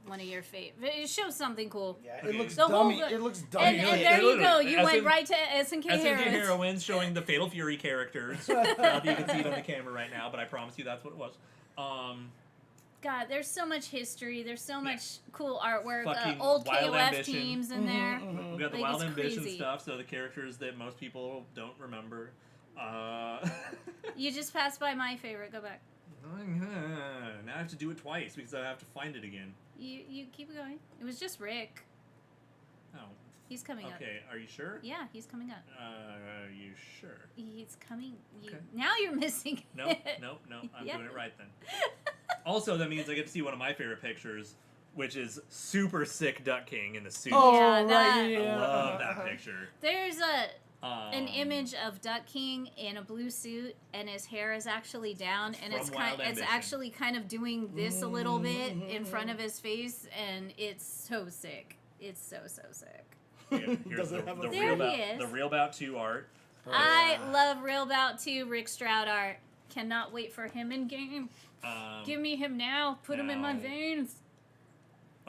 one of your favorites. Show something cool. Yeah, Okay. it looks The whole dummy. book- It looks And, dummy. and there you go. You SN went right to SNK SNK Heroines. Heroines showing the Fatal Fury characters. Not that you can see it on the camera right now, but I promise you that's what it was. God, there's so much history. There's so much cool artwork. Fucking Old Wild KOF Ambition. teams in there. We got the Like, Wild it's Ambition crazy. stuff, so the characters that most people don't remember. You just passed by my favorite. Go back. Now I have to do it twice because I have to find it again. You keep going. It was just Rick. Oh, He's coming up. okay. Are you sure? Yeah, he's coming up. Are you sure? He's coming. Okay. Now you're missing No, it. no. I'm Yeah. doing it right then. Also, that means I get to see one of my favorite pictures, which is super sick Duck King in the suit. Oh, Yeah, right, that- yeah. I love that picture. There's a an image of Duck King in a blue suit, and his hair is actually down, and From Wild it's Ambition. actually kind of doing this a little bit in front of his face, and it's so sick. It's so sick. Yeah, here's Does it have a- the There real he is. the Real Bout 2 art. I love Real Bout 2 Rick Stroud art. Cannot wait for him in game. Give me him now. Put him in my now- veins.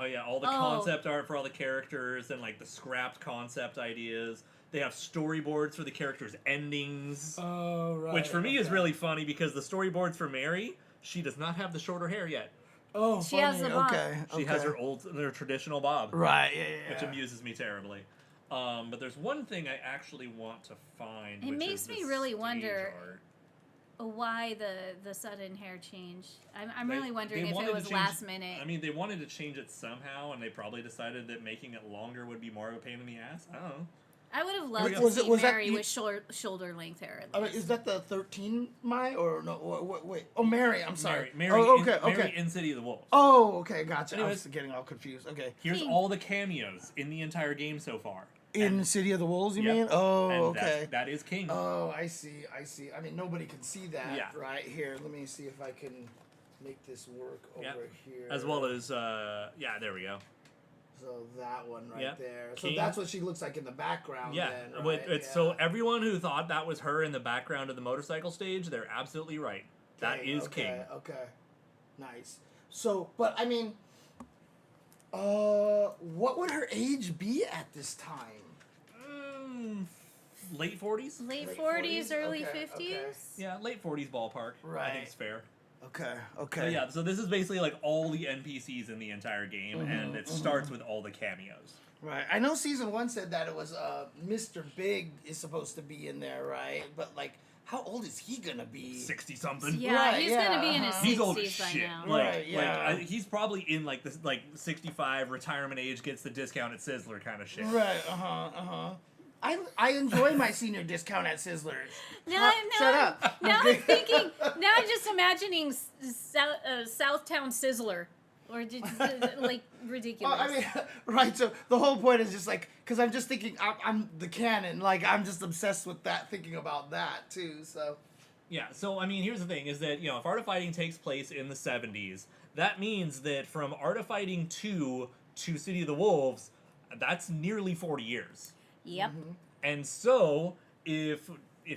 Oh yeah, all the concept art for all the characters and like the scrapped concept ideas. They have storyboards for the characters' endings, Oh, right. which for me is really funny because the storyboards for Mary, she does not have the shorter hair yet. Oh, She has funny. the bob. Okay. She has her traditional bob, Right. Yeah. which amuses me terribly. But there's one thing I actually want to find. It which makes is me the really stage wonder art. why the sudden hair change. I'm They- really wondering they if wanted it to was change- last minute. I mean, they wanted to change it somehow, and they probably decided that making it longer would be more of a pain in the ass. I don't know. I would have loved to Was see that Mary you- with shoulder length hair. At I mean, least. is that the 13 Mai or no? Wait. Oh, Mary. I'm sorry. Mary, Oh, okay. Mary in City of the Wolves. Oh, okay. Gotcha. I Anyways. was getting all confused. Okay. Here's King. all the cameos in the entire game so far. In City of the Wolves, you Yep. mean? Oh, And okay. that is King. Oh, I see. I mean, nobody can see that Yeah. right here. Let me see if I can make this work over Yeah. here. As well as, there we go. So that one right Yeah. there. So King. that's what she looks like in the background. Yeah, Then, with- right? it's so everyone who thought that was her in the background of the motorcycle stage, they're absolutely right. That is okay, King. Okay. Nice. So, but I mean, what would her age be at this time? Late 40s? Late Late 40s, 40s? early Okay, 50s. okay. Yeah, late 40s ballpark. I Right. think it's fair. Okay. But Okay. yeah, so this is basically like all the NPCs in the entire game, and it starts with all the cameos. Right. I know season 1 said that it was Mr. Big is supposed to be in there, right? But like, how old is he gonna be? 60 something. Yeah, Right, he's yeah, gonna be in his 60s He's old as by shit. now. Right, yeah. He's probably in like this, like 65 retirement age, gets the discount at Sizzler kind of shit. Right. I enjoy my senior discount at Sizzlers. Now, Shut up. Now I'm thinking. Now I'm just imagining Southtown Sizzler, or just, like ridiculous. I mean, right. So the whole point is just like, because I'm just thinking, I'm the canon. Like, I'm just obsessed with that, thinking about that too. So. Yeah, so I mean, here's the thing: is that if Art of Fighting takes place in the 70s, that means that from Art of Fighting 2 to City of the Wolves, that's nearly 40 years. Yep. And so, if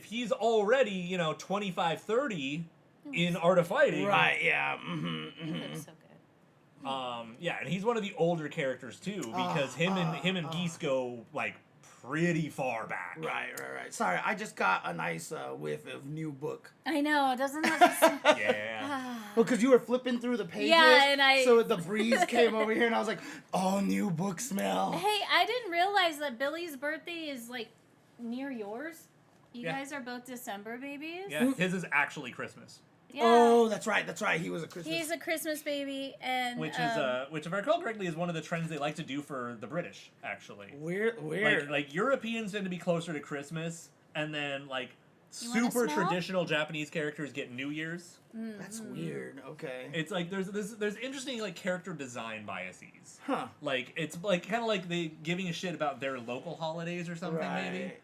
he's already 25, 30 in Art of Fighting, Right. Yeah. He looks so good. yeah, and he's one of the older characters too, because him and Geese go like pretty far back. Right. Sorry, I just got a nice whiff of new book. I know, doesn't that? Yeah. Well, because you were flipping through the pages. Yeah, and So the breeze came over here, and I was like, "Oh, new book smell." Hey, I didn't realize that Billy's birthday is like near yours. You Yeah. guys are both December babies. Yeah, his is actually Christmas, Yeah. Oh, that's right. He was a Christmas. He's a Christmas baby, and which if I recall correctly, is one of the trends they like to do for the British, actually. weird. Like Europeans tend to be closer to Christmas, and then like You wanna super smell? traditional Japanese characters get New Year's. That's weird. Okay. It's like there's interesting like character design biases. Huh. Like it's like kind of like they giving a shit about their local holidays or something maybe. Right.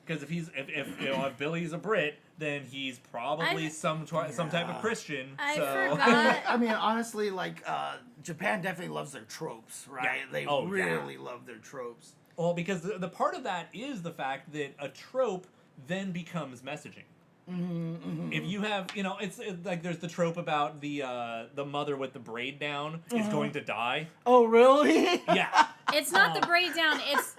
Because if Billy's a Brit, then he's probably some type of Christian. I so. forgot. I mean, honestly, like Japan definitely loves their tropes, right? Yeah. They Oh, really love their tropes. Well, because the part of that is the fact that a trope then becomes messaging. If you have, it's like there's the trope about the mother with the braid down is going to die. Oh, really? Yeah, It's not the braid down. It's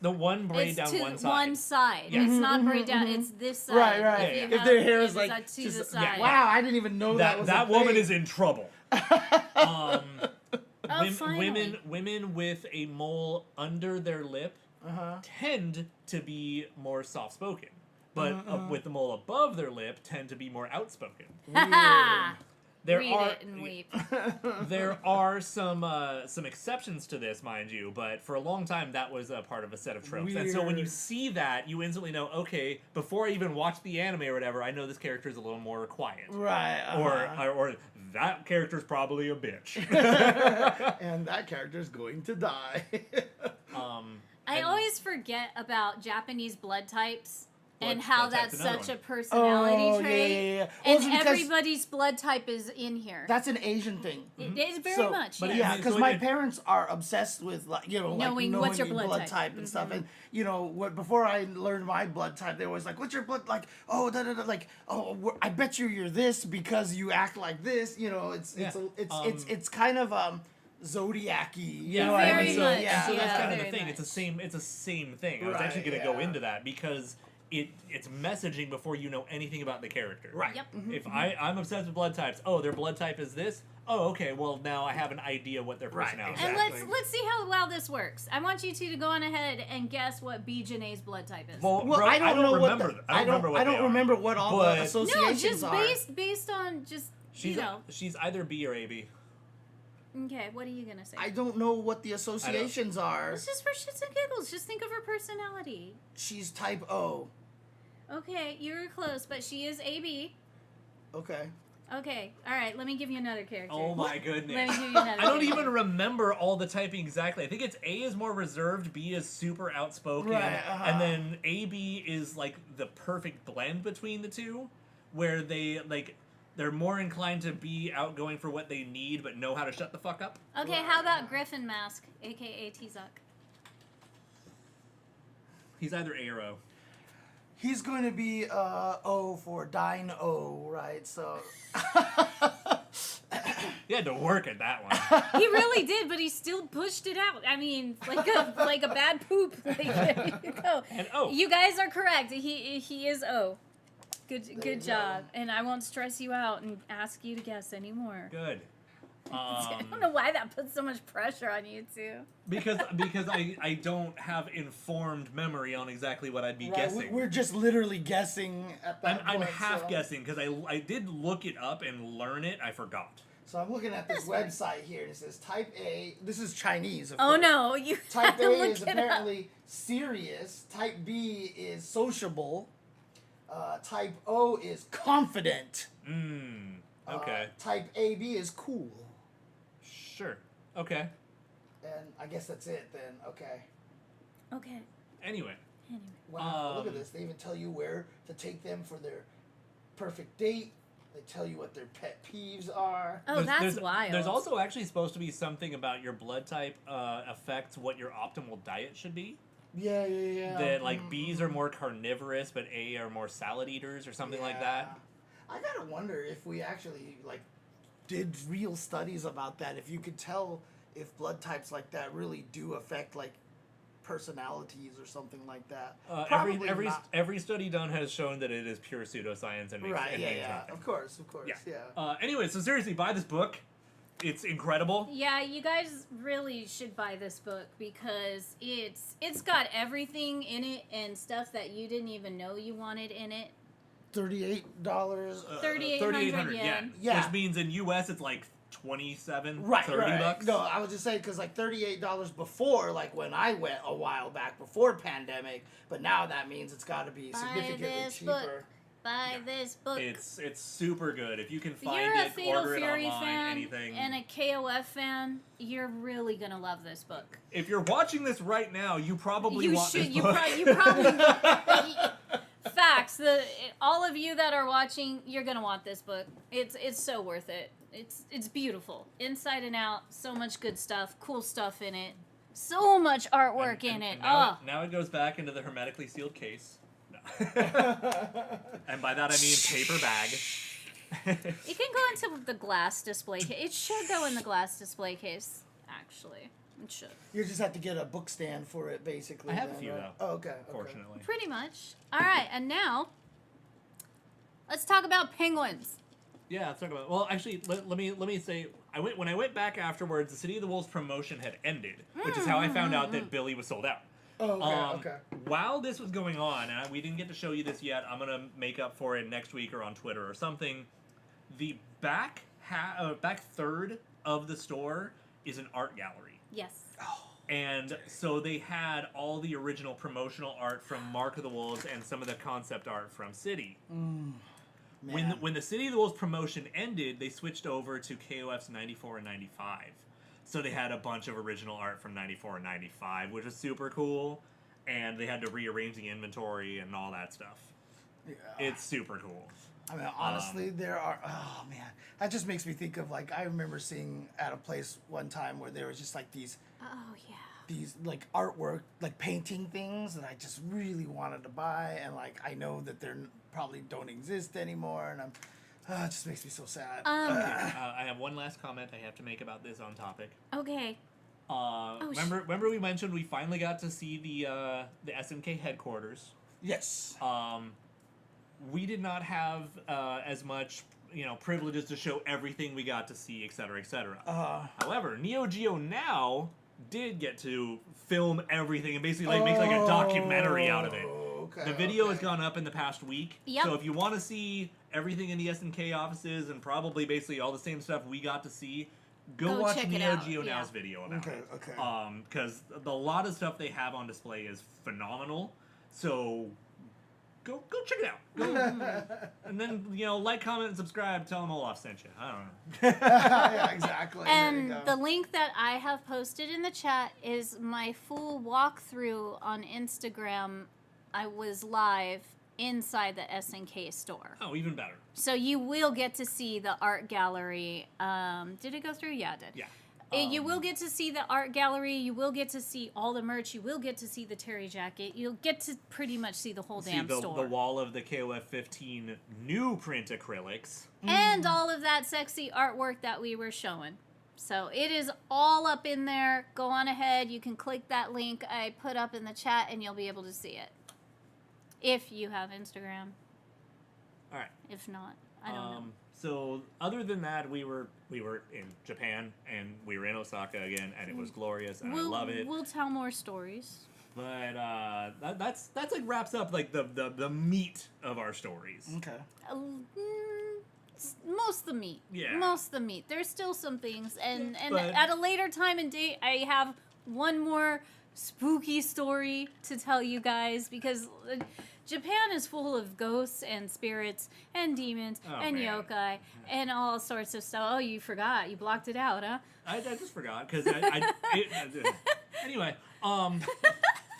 the one braid it's down to one side. one side. Yeah. It's not braid down. It's this side. Right. Yeah, you yeah. If their have- hair if is like it's to just, the side. wow, I didn't even know that was that a woman thing. is in trouble. Oh, finally. Women with a mole under their lip tend to be more soft spoken, but with the mole above their lip tend to be more outspoken. Ha There Read are it and weep. there are some exceptions to this, mind you, but for a long time that was a part of a set of tropes. And so when you Weird. see that, you instantly know, okay, before I even watch the anime or whatever, I know this character is a little more quiet. Right. Or that character's probably a bitch. and that character's going to die. I And- always forget about Japanese blood types and Blood- how blood type's that's another such a one. personality Oh, yeah, trait. yeah, yeah. Well, And it's because everybody's blood type is in here. that's an Asian thing. It is very So- much. but yes. Yeah, I mean, because so my it- parents are obsessed with Knowing what's your blood type. and stuff. And before I learned my blood type, they were always like, "What's your blood like?" Oh, da da da. Like, oh, I bet you're this because you act like this. It's kind of zodiac-y. Yeah, know what I Very mean? much. Yeah. So that's Yeah, kind of the very thing. much. It's a same thing. I was Right, actually going to go yeah. into that because it's messaging before you know anything about the character. Right. Yep. If I'm obsessed with blood types, oh, their blood type is this. Oh, okay. Well, now I have an idea what their Right, personality And is. exactly. let's see how well this works. I want you two to go on ahead and guess what B. Janae's blood type is. Well, Well, bro, I don't know remember. what I don't remember what I they don't are. remember what all But- the no, associations just are. based on just She's you know. she's either B or AB. Okay, what are you gonna say? I don't know what the associations are. It's just for shits and giggles. Just think of her personality. She's type O. Okay, you're close, but she is AB. Okay. Okay, all right. Let me give you another character. Oh my Let me goodness. give you another. I don't character. even remember all the typing exactly. I think it's A is more reserved, B is super outspoken, Right, uh-huh. and then AB is like the perfect blend between the two, where they're more inclined to be outgoing for what they need, but know how to shut the fuck up. Okay, how about Griffin Mask, aka T-Zuck? He's either A or O. He's going to be O for Dine O, right? So You had to work at that one. He really did, but he still pushed it out. I mean, like a bad poop. Like, there you go. And O. You guys are correct. He is O. you Good go. job. And I won't stress you out and ask you to guess anymore. Good. I don't know why that puts so much pressure on you two. Because I don't have informed memory on exactly what I'd be right, guessing. we're just literally guessing at that I'm point, half so. guessing because I did look it up and learn it. I forgot. So I'm looking at this website here, and it says Type A. This is Chinese, of Oh course. no, you Type A look is it up. apparently serious. Type B is sociable. Type O is confident. Okay. Type AB is cool. Sure. Okay. And I guess that's it then. Okay. Okay. Anyway. Anyway. Wow, look at this. They even tell you where to take them for their perfect date. They tell you what their pet peeves are. Oh, that's wild. There's also actually supposed to be something about your blood type affects what your optimal diet should be. Yeah, yeah, yeah. That like B's are more carnivorous, but A are more salad eaters or something like that. I gotta wonder if we actually did real studies about that. If you could tell if blood types like that really do affect personalities or something like that. Probably not. Every study done has shown that it is pure pseudoscience and makes Right, and yeah, means yeah. nothing. Of course, yeah. Anyway, so seriously, buy this book. It's incredible. Yeah, you guys really should buy this book because it's got everything in it and stuff that you didn't even know you wanted in it. $38. 3,800 yen. Yeah. Which means in US it's like 27, Right, 30 right. bucks. No, I was just saying because $38 before, when I went a while back before pandemic, but now that means it's got to be Buy significantly this cheaper. book. Buy this book. It's super good. If you can If find you're a it, Fatal order it Fury online, fan anything. and a KOF fan, you're really gonna love this book. If you're watching this right now, you probably You want should. this You, book. you probably. Facts. All of you that are watching, you're gonna want this book. It's so worth it. It's beautiful, inside and out. So much good stuff, cool stuff in it. So much artwork in it. Now, now it goes back into the hermetically sealed case. No. And by that I mean paper bag. It can go into the glass display case. It should go in the glass display case. Actually, it should. You just have to get a book stand for it, basically. I have a then, few, right? though. Oh, okay. Fortunately. Pretty much. All right, and now let's talk about penguins. Yeah, let's talk about. Well, actually, let me say, when I went back afterwards, the City of the Wolves promotion had ended, which is how I found out that Billy was sold out. Oh, okay. While this was going on, and we didn't get to show you this yet, I'm gonna make up for it next week or on Twitter or something. The back third of the store is an art gallery. Yes. And so they had all the original promotional art from Mark of the Wolves and some of the concept art from City. When the City of the Wolves promotion ended, they switched over to KOF's 94 and 95. So they had a bunch of original art from 94 and 95, which is super cool. And they had to rearrange the inventory and all that stuff. Yeah. It's super cool. I mean, honestly, there are. Oh man, that just makes me think of like I remember seeing at a place one time where there was just like these Oh yeah. like artwork, like painting things that I just really wanted to buy, and like I know that they're probably don't exist anymore, and it just makes me so sad. I have one last comment I have to make about this on topic. Okay. Remember we mentioned we finally got to see the SNK headquarters. Yes. We did not have as much privileges to show everything we got to see, etc., etc. However, Neo Geo Now did get to film everything and basically make like a documentary out of it. Okay, The video has gone up in the past week. Yep. So if you want to see everything in the SNK offices and probably basically all the same stuff we got to see, go watch check it Neo out, Geo yeah. Now's video about it. Okay. Because a lot of stuff they have on display is phenomenal. So go check it out. And then like, comment, and subscribe. Tell them Olaf sent you. I don't know. Yeah, exactly. There you And go. the link that I have posted in the chat is my full walkthrough on Instagram. I was live inside the SNK store. Oh, even better. So you will get to see the art gallery. Did it go through? Yeah, it did. Yeah. You will get to see the art gallery. You will get to see all the merch. You will get to see the Terry jacket. You'll get to pretty much see the whole damn store. The wall of the KOF 15 new print acrylics. And all of that sexy artwork that we were showing. So it is all up in there. Go on ahead. You can click that link I put up in the chat and you'll be able to see it. If you have Instagram. All right. If not, I don't know. So other than that, we were in Japan and we were in Osaka again, and it was glorious, and I love it. We'll tell more stories. But that's like wraps up like the meat of our stories. Okay. Most of the meat. Yeah. Most of the meat. There's still some things, and But- at a later time and date, I have one more spooky story to tell you guys because Japan is full of ghosts and spirits and demons and man. yokai and all sorts of stuff. Oh, you forgot. You blocked it out, huh? I just forgot because anyway.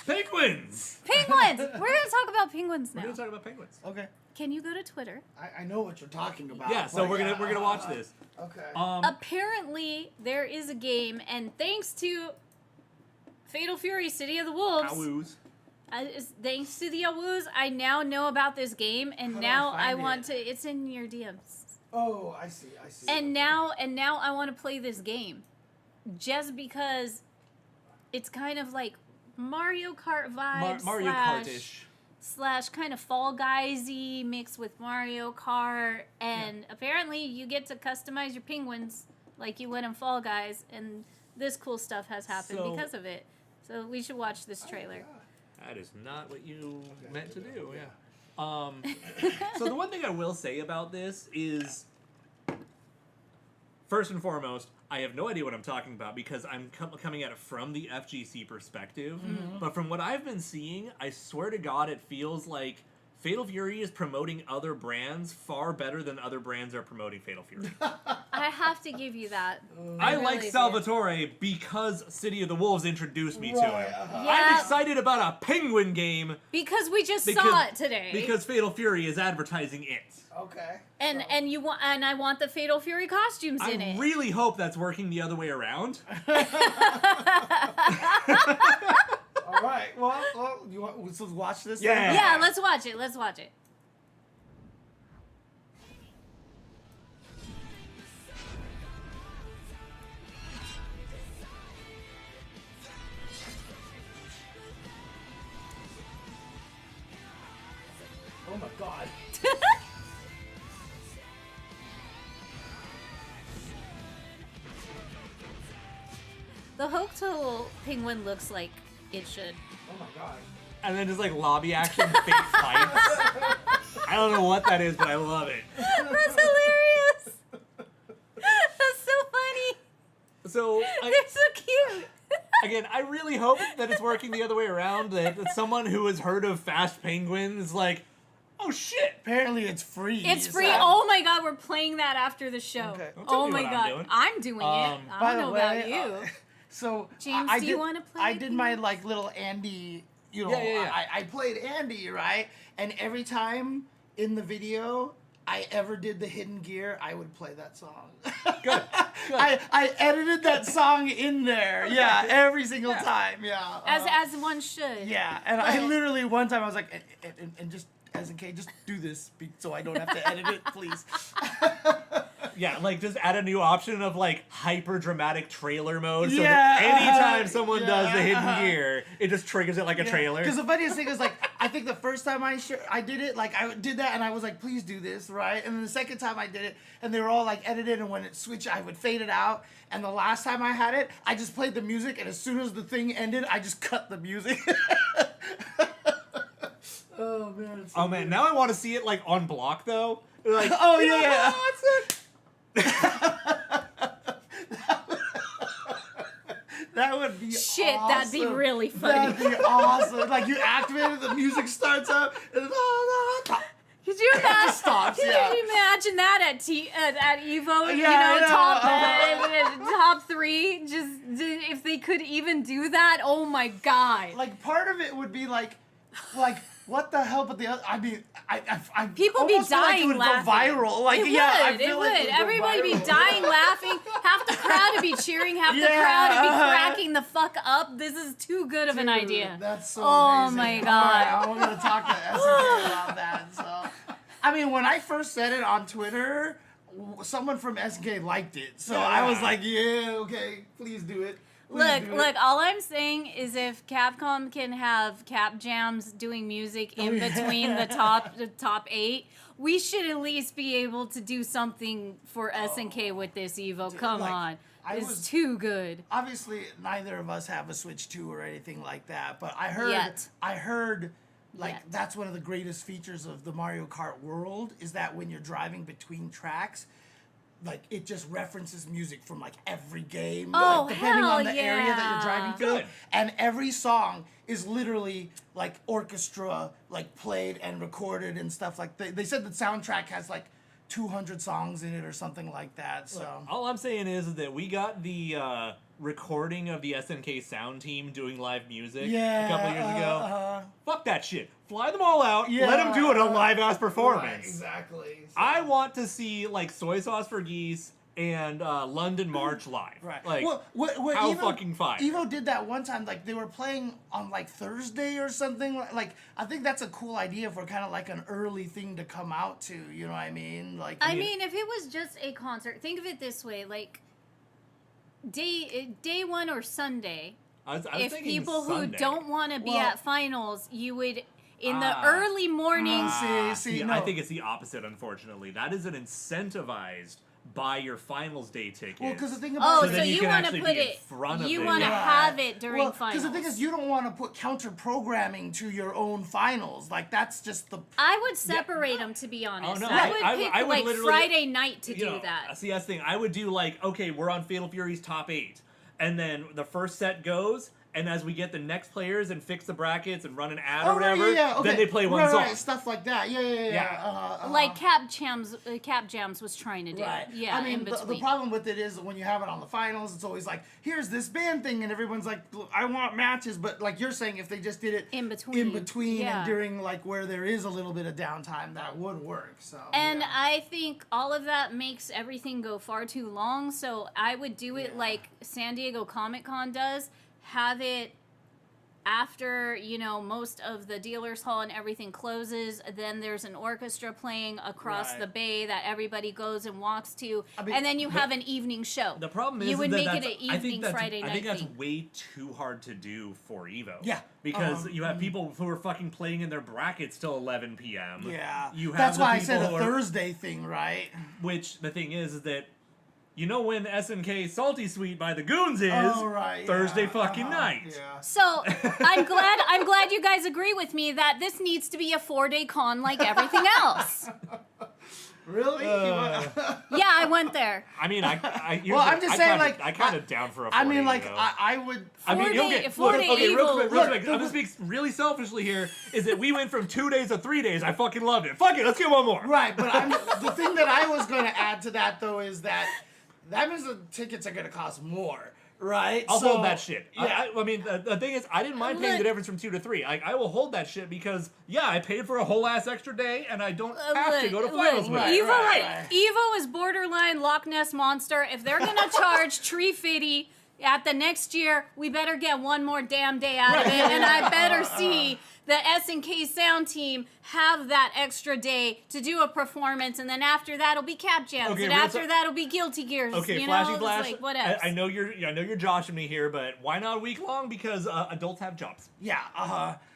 Penguins. Penguins! We're going to talk about penguins We're now. gonna talk about penguins. Okay. Can you go to Twitter? I know what you're talking about. Yeah, so but we're gonna watch this. Okay. Apparently, there is a game, and thanks to Fatal Fury City of the Wolves, Woos. thanks to the woes, I now know about this game, and How do now I I find want it? to. It's in your DMs, Oh, I see. and now I want to play this game, just because it's kind of like Mario Kart vibes Mario Kart-ish. slash kind of Fall Guys-y mixed with Mario Kart, and apparently you get to customize your penguins like you would in Fall Guys, and this cool stuff has happened So- because of it. So we should watch this trailer. That is not what you meant to do, yeah. So the one thing I will say about this is, first and foremost, I have no idea what I'm talking about because I'm coming at it from the FGC perspective. But from what I've been seeing, I swear to God, it feels like Fatal Fury is promoting other brands far better than other brands are promoting Fatal Fury. I have to give you that. I really like do. Salvatore because City of the Wolves introduced me to him. uh-huh. Yeah. I'm excited about a penguin game Because we just because, saw it today. because Fatal Fury is advertising it. Okay. and I want the Fatal Fury costumes in I it. really hope that's working the other way around. All right. Well, you want let's watch this? Yeah. then? Yeah, let's watch it. Let's watch it. Oh my God. The Hokuto penguin looks like it should. Oh my God. And then just like lobby action fake fights. I don't know what that is, but I love it. That's hilarious. That's so funny. So, They're so cute. again, I really hope that it's working the other way around. That someone who has heard of Fast Penguin is like, Oh shit! Apparently it's free. It's free. so- Oh my god, we're playing that after the show. Okay. Don't tell Oh me my what god, I'm doing. it. I By don't the know way, about you. So James, I do did, you wanna play I did my Peanuts? like little Andy. You know, Yeah. I played Andy, right? And every time in the video I ever did the hidden gear, I would play that song. Good. I edited that song in there. Yeah, every single time. Yeah. As one should. Yeah, and I But- literally one time I was like, and just SNK, just do this so I don't have to edit it, please. Yeah, like just add a new option of like hyper dramatic trailer mode. So Yeah, that anytime someone yeah, does the hidden gear, it just triggers it like a trailer. Because the funniest thing is like, I think the first time I did it, like I did that and I was like, please do this, right? And then the second time I did it, and they were all like edited, and when it switched, I would fade it out. And the last time I had it, I just played the music, and as soon as the thing ended, I just cut the music. Oh man. It's so Oh man, good. now I want to see it like on block though. Like, Oh yeah. That would be Shit, awesome. that'd be really funny. That'd be awesome. Like you activate it, the music starts up, and Could you imagine? stops, Could yeah. you imagine that at Evo? Yeah, I know. Top 3. Just if they could even do that. Oh my god. like part of it would be like what the hell? But the other, I mean, I People be almost feel like dying it would laughing. Go viral. Like It yeah, I would. feel It like would. would go Everybody be viral. dying laughing. Half the crowd would be cheering. Half the Yeah. crowd would be cracking the fuck up. This is too good of an Dude, idea. That's so Oh amazing. my All god. right, I'm gonna talk to SNK about that. So, I mean, when I first said it on Twitter, someone from SNK liked it, so I was like, yeah, okay, please do it. Please do it. Look, all I'm saying is if Capcom can have Cap Jams doing music in between the top 8, we should at least be able to do something for SNK with this Evo. Come like, on. I It's was- too good. Obviously, neither of us have a Switch 2 or anything like that, but I heard, Yet. like Yet. that's one of the greatest features of the Mario Kart world is that when you're driving between tracks, like it just references music from like every game, Oh, like, depending on the hell area that you're yeah. driving through, Good. and every song is literally like orchestra, like played and recorded and stuff. Like they said the soundtrack has like 200 songs in it or something like that. So all I'm saying is that we got the recording of the SNK sound team doing live music a couple years ago. Fuck that shit. Fly them all out. Yeah. Let them do it a live ass right, performance. exactly. So- I want to see like Soy Sauce for Geese and London March live. Right. Like, what how Evo, fucking fire. Evo did that one time. Like they were playing on like Thursday or something. Like I think that's a cool idea for kind of like an early thing to come out to. You know what I mean? Like I mean, if it was just a concert, think of it this way, like day 1 or Sunday. I was If thinking people Sunday. who don't want to be Well- at finals, you would in the Ah. early mornings. See, I no. think it's the opposite, unfortunately. That is an incentivized buy your finals day ticket. Well, because the thing Oh, about So it so then you you can want to actually put be in it. front of You it. want to Right. have it during well, finals. the thing is, you don't want to put counter programming to your own finals. Like that's just the. I would separate them, to be honest. no, I would I- pick I would like literally- Friday night to You do know, that. See, that's the thing. I would do like, okay, we're on Fatal Fury's top 8. And then the first set goes, and as we get the next players and fix the brackets and run an ad or whatever, okay. then they play one right, song. right, stuff like that. Yeah. Yeah. Like Cap Jams was trying to do. Right. Yeah, I mean, in the between. problem with it is when you have it on the finals, it's always like, here's this band thing, and everyone's like, I want matches. But like you're saying, if they just did it In between. Yeah. and during like where there is a little bit of downtime, that would work. So. And yeah. I think all of that makes everything go far too long. So I would do it Yeah. like San Diego Comic Con does. Have it after, most of the dealers hall and everything closes. Then there's an orchestra playing across Right. the bay that everybody goes and walks to. I mean, and then you have an evening show. The problem is you would that make that's, it an I think evening that's, Friday night I think that's thing. way too hard to do for Evo. Yeah. Because you have people who are fucking playing in their brackets till 11 p.m. Yeah. You have That's the why I people said a who are- Thursday thing, right? Which the thing is that when SNK Salty Sweet by the Goons is Oh, right. Thursday yeah, fucking night. Yeah. So I'm glad you guys agree with me that this needs to be a 4-day con like everything else. Really? Yeah, I went there. I mean, I'm just saying, like, I kind of down for a 4 I mean, day, like, though. I would. I mean, okay, four-day real evil. quick, Look, I'm gonna speak really selfishly here. Is that we went from 2 days to 3 days? I fucking loved it. Fuck it, let's get one more. Right, but the thing that I was going to add to that though is that means the tickets are going to cost more. Right, I'll hold that shit. Yeah. I mean, the thing is, I didn't mind paying the difference from 2 to 3. I will hold that shit because, yeah, I paid for a whole ass extra day, and I don't have to go to finals with it. Evo is borderline Loch Ness Monster. If they're gonna charge Tree Fitty at the next year, we better get one more damn day out of it, and I better see the SNK sound team have that extra day to do a performance, and then after that it'll be Cap Jams, Okay, and after that it'll be Guilty Gears. Okay, you flashy know? flash. Like, what else? I know you're joshing me here, but why not a week long? Because adults have jobs. Yeah,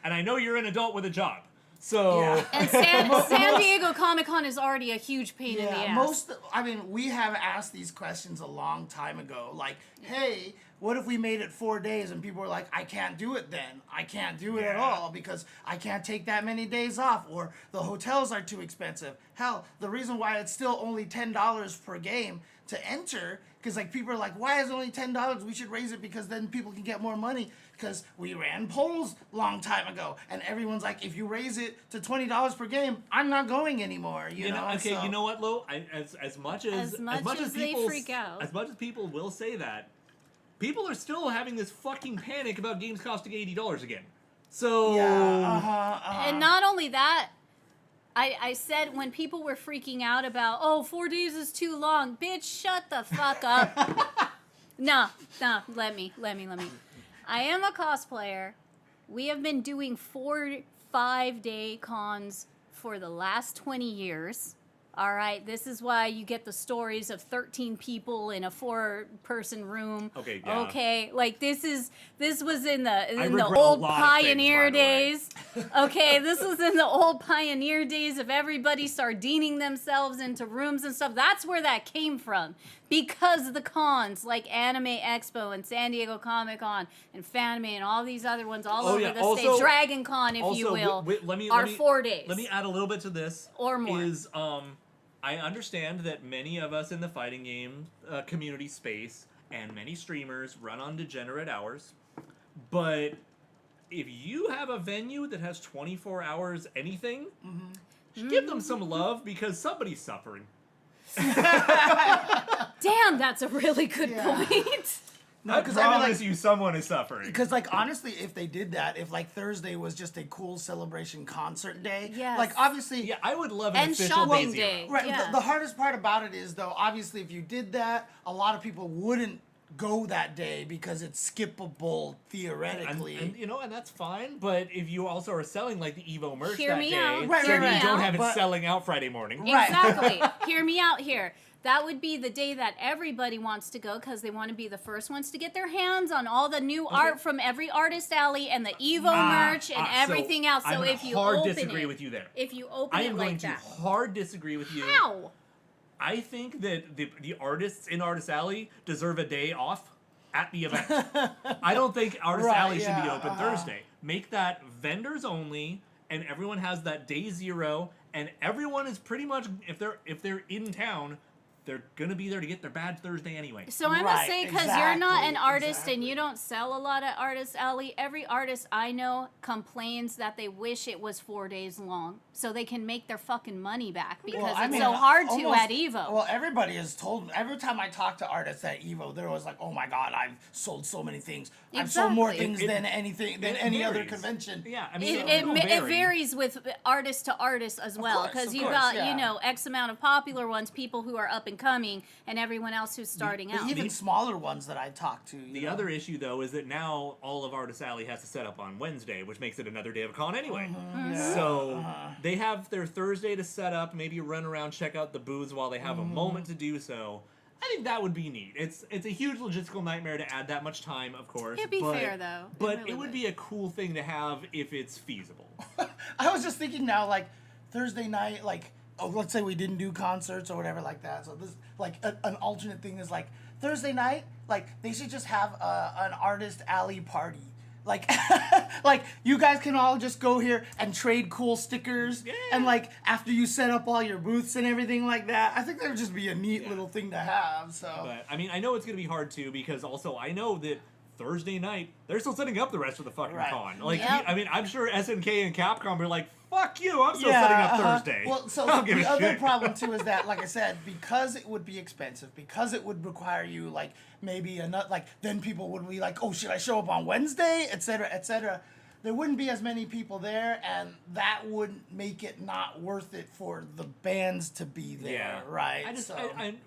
And I know you're an adult with a job. So And San Diego Comic-Con is already a huge pain in the ass. We have asked these questions a long time ago. Like, hey, what if we made it 4 days? And people were like, I can't do it then. I can't do it at all because I can't take that many days off, or the hotels are too expensive. Hell, the reason why it's still only $10 per game to enter, because like people are like, why is it only $10? We should raise it because then people can get more money. Because we ran polls long time ago, and everyone's like, if you raise it to $20 per game, I'm not going anymore. You know. Okay, so, you know what, Lo? As much as they people freak out. As much as people will say that, people are still having this fucking panic about games costing $80 again. So And not only that, I said when people were freaking out about 4 days is too long, bitch, shut the fuck up. No, let me. I am a cosplayer. We have been doing 4-5 day cons for the last 20 years. All right, this is why you get the stories of 13 people in a 4-person room. Okay, yeah. Okay, like this was in the regret a old lot of things, pioneer by the way. days. Okay, this was in the old pioneer days of everybody sardining themselves into rooms and stuff. That's where that came from. Because the cons like Anime Expo and San Diego Comic-Con and Fanime and all these other ones all over the state, Dragon Con, if you will, are 4 days. Let me add a little bit to this. Or more. I understand that many of us in the fighting game community space and many streamers run on degenerate hours, but if you have a venue that has 24 hours anything, give them some love because somebody's suffering. Damn, that's a really good point. No, I because promise you someone is suffering. Because, like, honestly, if they did that, if, like, Thursday was just a cool celebration concert day, Yes. like, obviously... Yeah, I would love an And official shopping day day. zero. Right, Yeah. the hardest part about it is, though, obviously, if you did that, a lot of people wouldn't go that day because it's skippable, theoretically. And that's fine, but if you also are selling, like, the Evo merch Hear that me day, out. Right, Hear then me you don't out. have it But- selling out Friday morning. Right. Exactly. Hear me out here. That would be the day that everybody wants to go because they want to be the first ones to get their hands on all the new art from every artist alley and the Evo merch and everything else. So I'm if you hard open disagree it, with you there. if you open I it am like going to that, hard disagree with you. how? I think that the artists in Artist Alley deserve a day off at the event. I don't think Artist Right, Alley should be yeah, open Thursday. Make that vendors only, and everyone has that day zero, and everyone is pretty much, if they're in town, they're gonna be there to get their badge Thursday anyway. So I must Right, say, because you're not an exactly, artist and exactly. you don't sell a lot at Artist Alley, every artist I know complains that they wish it was 4 days long so they can make their fucking money back because it's so hard to at Evo. Well, everybody has told me, every time I talk to artists at Evo, they're always like, oh my god, I've sold so many things. I've sold more Exactly. things than anything, than it any other varies. convention. Yeah, I mean, It varies with artist to artist as well, course, because of you've course, got yeah. X amount of popular ones, people who are up and coming, and everyone else who's starting out. Even smaller ones that I talk to. The other issue, though, is that now all of Artist Alley has to set up on Wednesday, which makes it another day of con anyway. So they have their Thursday to set up, maybe run around, check out the booths while they have a moment to do so. I think that would be neat. It's a huge logistical nightmare to add that much time, of course. It'd be fair, though. It But really it would would. be a cool thing to have if it's feasible. I was just thinking now, like, Thursday night, like, let's say we didn't do concerts or whatever like that. So this, like, an alternate thing is, like, Thursday night, like, they should just have an Artist Alley party. like like you guys can all just go here and trade cool stickers, and like after you set up all your booths and everything like that, I think that would just be a neat little thing to have. So, but I mean, I know it's gonna be hard too because also I know that Thursday night they're still setting up the rest of the fucking con. Like, I mean, I'm sure SNK and Capcom are like, fuck you, I'm still setting up Thursday. Well, so the other problem too is that, like I said, because it would be expensive, because it would require you like maybe then people would be like, oh, should I show up on Wednesday, etc., etc. There wouldn't be as many people there, and that would make it not worth it for the bands to be there, right?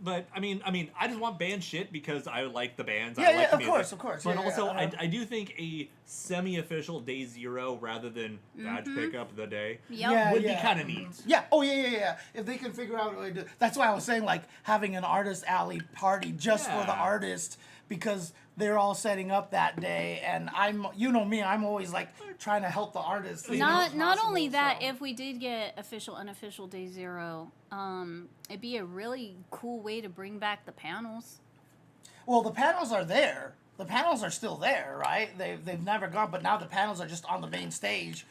But I mean, I just want band shit because I like the bands. Yeah, I like the of music. course. But also, I do think a semi-official day zero rather than badge pickup the day would be kind of neat. Yeah. Oh, yeah. If they can figure out a way to, that's why I was saying like having an artist alley party just for the artist, because they're all setting up that day, and I'm always like trying to help the artists. Not only that, if we did get official, unofficial day zero, it'd be a really cool way to bring back the panels. Well, the panels are there. The panels are still there, right? They've never gone, but now the panels are just on the main stage,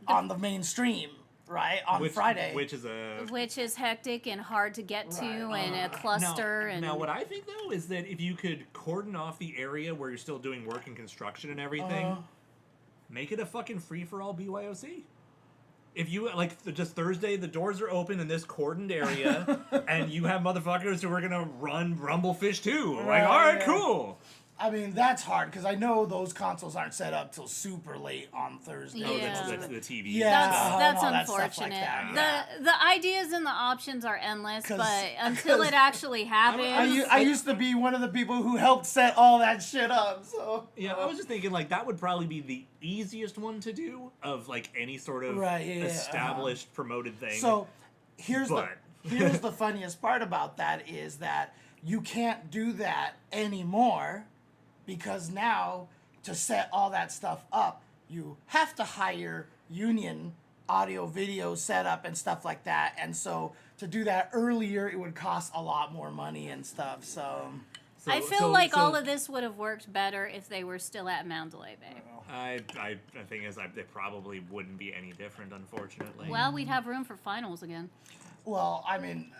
on the main stream, right? On Friday. Which is hectic and hard to get to, and a cluster. Now, what I think, though, is that if you could cordon off the area where you're still doing work and construction and everything, make it a fucking free-for-all BYOC. If you, like, just Thursday, the doors are open in this cordoned area, and you have motherfuckers who are going to run Rumblefish too. Like, all right, cool. I mean, that's hard, because I know those consoles aren't set up till super late on Thursday. Yeah. That's the TV. Yeah, that's that unfortunate. stuff like that. The ideas and the options are endless, but until it actually happens... I used to be one of the people who helped set all that shit up, so... Yeah, I was just thinking, like, that would probably be the easiest one to do of, like, any sort of established, promoted thing. So, here's the funniest part about that is that you can't do that anymore, because now, to set all that stuff up, you have to hire union audio, video setup and stuff like that. And so to do that earlier, it would cost a lot more money and stuff. So I feel like all of this would have worked better if they were still at Mandalay Bay. The thing is, they probably wouldn't be any different, unfortunately. Well, we'd have room for finals again. Well, I mean,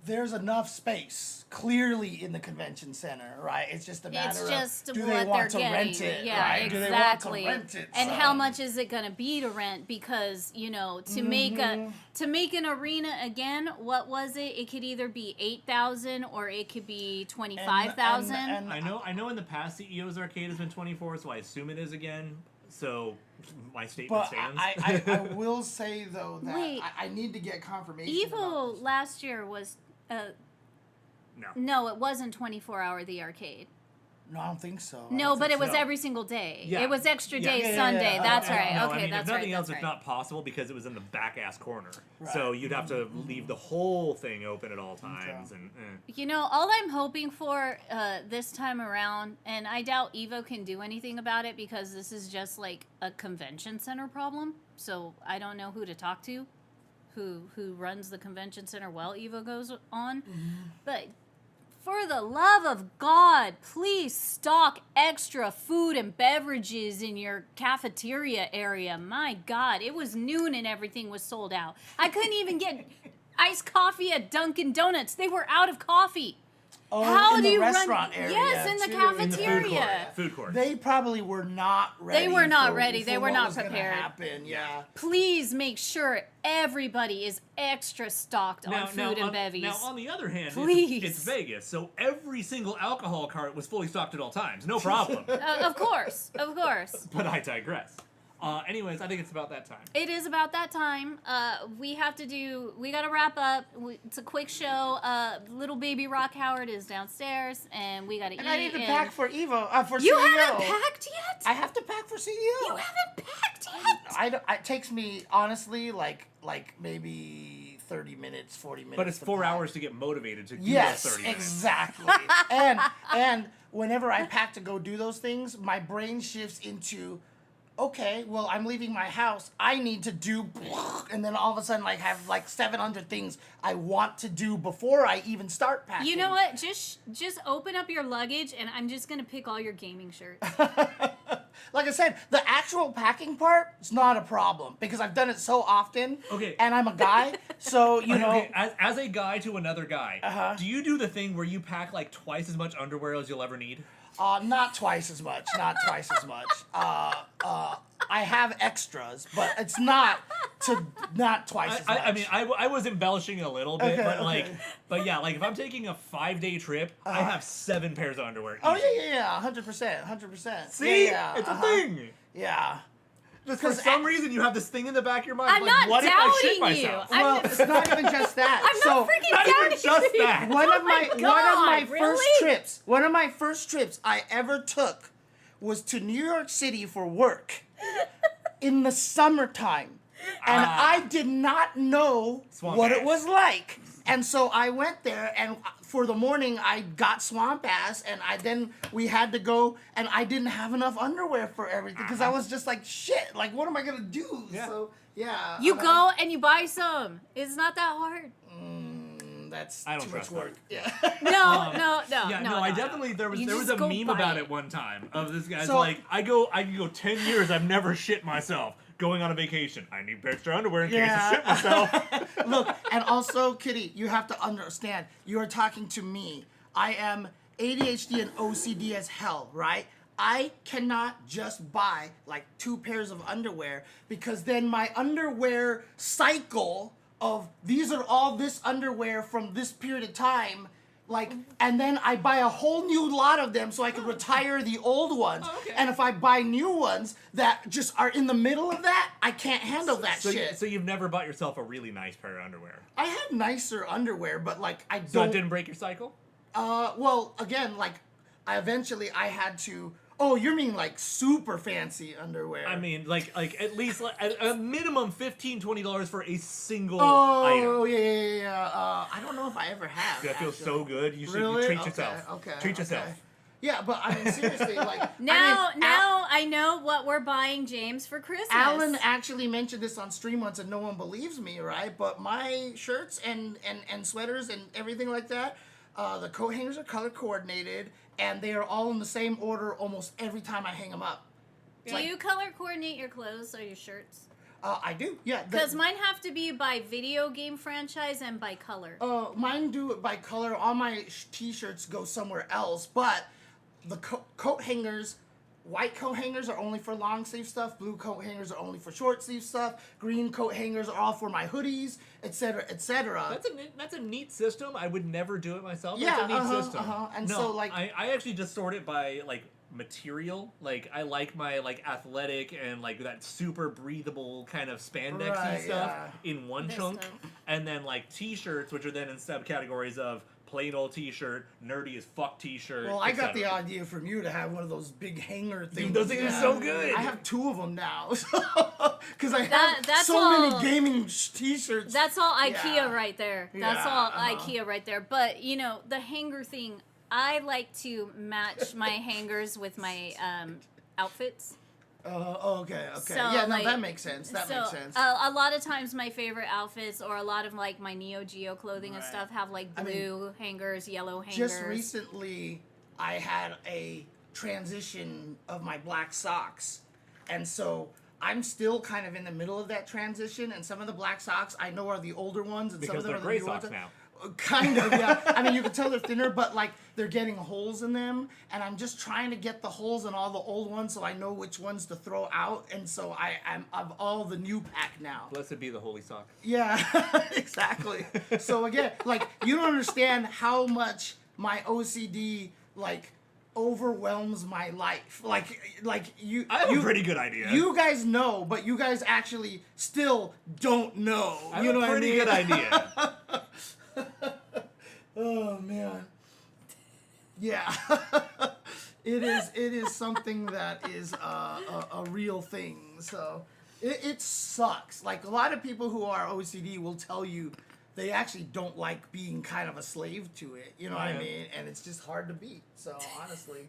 there's enough space clearly in the convention center, right? It's just a matter of do they want to rent it, right? Exactly. Do they want to rent it? And how much is it going to be to rent? Because, you know, to make an arena again, what was it? It could either be 8,000 or it could be 25,000. I know in the past CEO's Arcade has been 24, so I assume it is again. So my statement stands. I will say though that I need to get confirmation. Evo last year was no, it wasn't 24-hour the arcade. No, I don't think so. No, but it was every single day. Yeah. It was extra day Sunday. That's right. No, okay, I mean, that's if nothing right. else, it's not possible because it was in the back ass corner. Right. So you'd have to leave the whole thing open at all times. And you know, all I'm hoping for this time around, and I doubt Evo can do anything about it because this is just like a convention center problem. So I don't know who to talk to, who runs the convention center while Evo goes on, but. For the love of God, please stock extra food and beverages in your cafeteria area. My God, it was noon and everything was sold out. I couldn't even get iced coffee at Dunkin' Donuts. They were out of coffee. Oh, how in do the you restaurant run? area? Yes, in the cafeteria. Food court. They probably were not ready. They were not for, ready. For they were what not was gonna prepared. Happen. Yeah. Please make sure everybody is extra stocked on food and bevies. Now, on the other hand, please. It's Vegas, so every single alcohol cart was fully stocked at all times. No problem. Of course. But I digress. Anyways, I think it's about that time. It is about that time. We gotta wrap up. It's a quick show. Little baby Rock Howard is downstairs, and we gotta eat. And I need to pack for Evo, for You CEO. haven't packed yet? I have to pack for CEO. You haven't packed yet? It takes me, honestly, like maybe 30 minutes, 40 minutes. But it's 4 hours to get motivated to do yes, those 30 minutes. Exactly. and whenever I pack to go do those things, my brain shifts into, okay, well, I'm leaving my house. I need to do, and then all of a sudden, like, have like 700 things I want to do before I even start packing. You know what? Just open up your luggage, and I'm just gonna pick all your gaming shirts. Like I said, the actual packing part is not a problem because I've done it so often. Okay. And I'm a guy, so you know. Okay, as a guy to another guy, do you do the thing where you pack like twice as much underwear as you'll ever need? Not twice as much. Not twice as much. I have extras, but it's not twice as much. I mean, I was embellishing a little bit, Okay, but yeah, like if I'm taking a 5-day trip, I have 7 pairs of underwear. Oh easy. yeah, 100%. See, yeah, it's a thing. Yeah. Just for some reason, you have this thing in the back of your mind. I'm like, not what if I shit doubting you. myself? Well, it's not even just that. I'm not freaking Not even doubting just you. that. One of my God, one of my first trips I ever took was to New York City for work in the summertime. And I did not know Swamp what ass. it was like. And so I went there, and for the morning I got swamp ass, and we had to go, and I didn't have enough underwear for everything because I was just like, shit, like what am I gonna do? Yeah. So yeah. You go and you buy some. It's not that hard. That's I don't too much trust work. that. Yeah. No. Yeah, no, I definitely there was You a just go meme buy about it. it one time of this guy's So- like I can go 10 years I've never shit myself going on a vacation. I need extra underwear in case I shit myself. Look, and also, Kitty, you have to understand, you are talking to me. I am ADHD and OCD as hell, right? I cannot just buy like 2 pairs of underwear because then my underwear cycle of these are all this underwear from this period of time, like, and then I buy a whole new lot of them so I can retire the old ones. Oh, okay. And if I buy new ones that just are in the middle of that, I can't handle that shit. So you've never bought yourself a really nice pair of underwear. I had nicer underwear, but like I don't. So it didn't break your cycle? Well, again, like I had to. Oh, you mean like super fancy underwear? I mean, like at least like, a minimum $15-$20 for a single Oh item. yeah. I don't know if I ever have. That feels so actually. good. You should Really? treat Okay, yourself. Okay. Treat yourself. Yeah, but I mean seriously, like Now I mean, I know what we're buying James for Christmas. Alan actually mentioned this on stream once, and no one believes me, right? But my shirts and sweaters and everything like that, the coat hangers are color coordinated, and they are all in the same order almost every time I hang them up. Do you color coordinate your clothes or your shirts? I do, yeah. Because mine have to be by video game franchise and by color. Mine do it by color. All my t-shirts go somewhere else, but the coat hangers. White coat hangers are only for long sleeve stuff. Blue coat hangers are only for short sleeve stuff. Green coat hangers are all for my hoodies, etc., etc. That's a neat system. I would never do it myself. Yeah, That's a neat system. And no, so, like- I actually just sort it by like material. Like I like my like athletic and like that super breathable kind of spandexy Right, stuff yeah. in one This chunk, stuff. and then like t-shirts, which are then in subcategories of plain old t-shirt, nerdy as fuck t-shirt. Well, I got the etc. idea from you to have one of those big hanger things. Dude, those things are so good. I have 2 of them now, because I have That's so all- many gaming t-shirts. That's all IKEA Yeah. right there. That's Yeah, all IKEA right there. But, you know, the hanger thing, I like to match my hangers with my outfits. Okay. So, Yeah, no, like, that makes sense. That makes sense. A lot of times my favorite outfits or a lot of like my Neo Geo clothing and Right. stuff have like I mean, blue hangers, yellow hangers. Just recently, I had a transition of my black socks, and so I'm still kind of in the middle of that transition. And some of the black socks I know are the older ones, and Because some they're of them are gray the newer socks ones. now. Kind of, yeah. I mean, you can tell they're thinner, but like they're getting holes in them, and I'm just trying to get the holes in all the old ones so I know which ones to throw out. And so I'm of all the new pack now. Blessed be the holy sock. Yeah, exactly. So again, like you don't understand how much my OCD like overwhelms my life. Like you. I have you, a pretty good idea. You guys know, but you guys actually still don't know. I have You know a what I pretty mean? good idea. Oh man. Yeah. It is something that is a real thing. So it sucks. Like a lot of people who are OCD will tell you they actually don't like being kind of a slave to it. You know what I Yeah. mean? And it's just hard to beat. So honestly.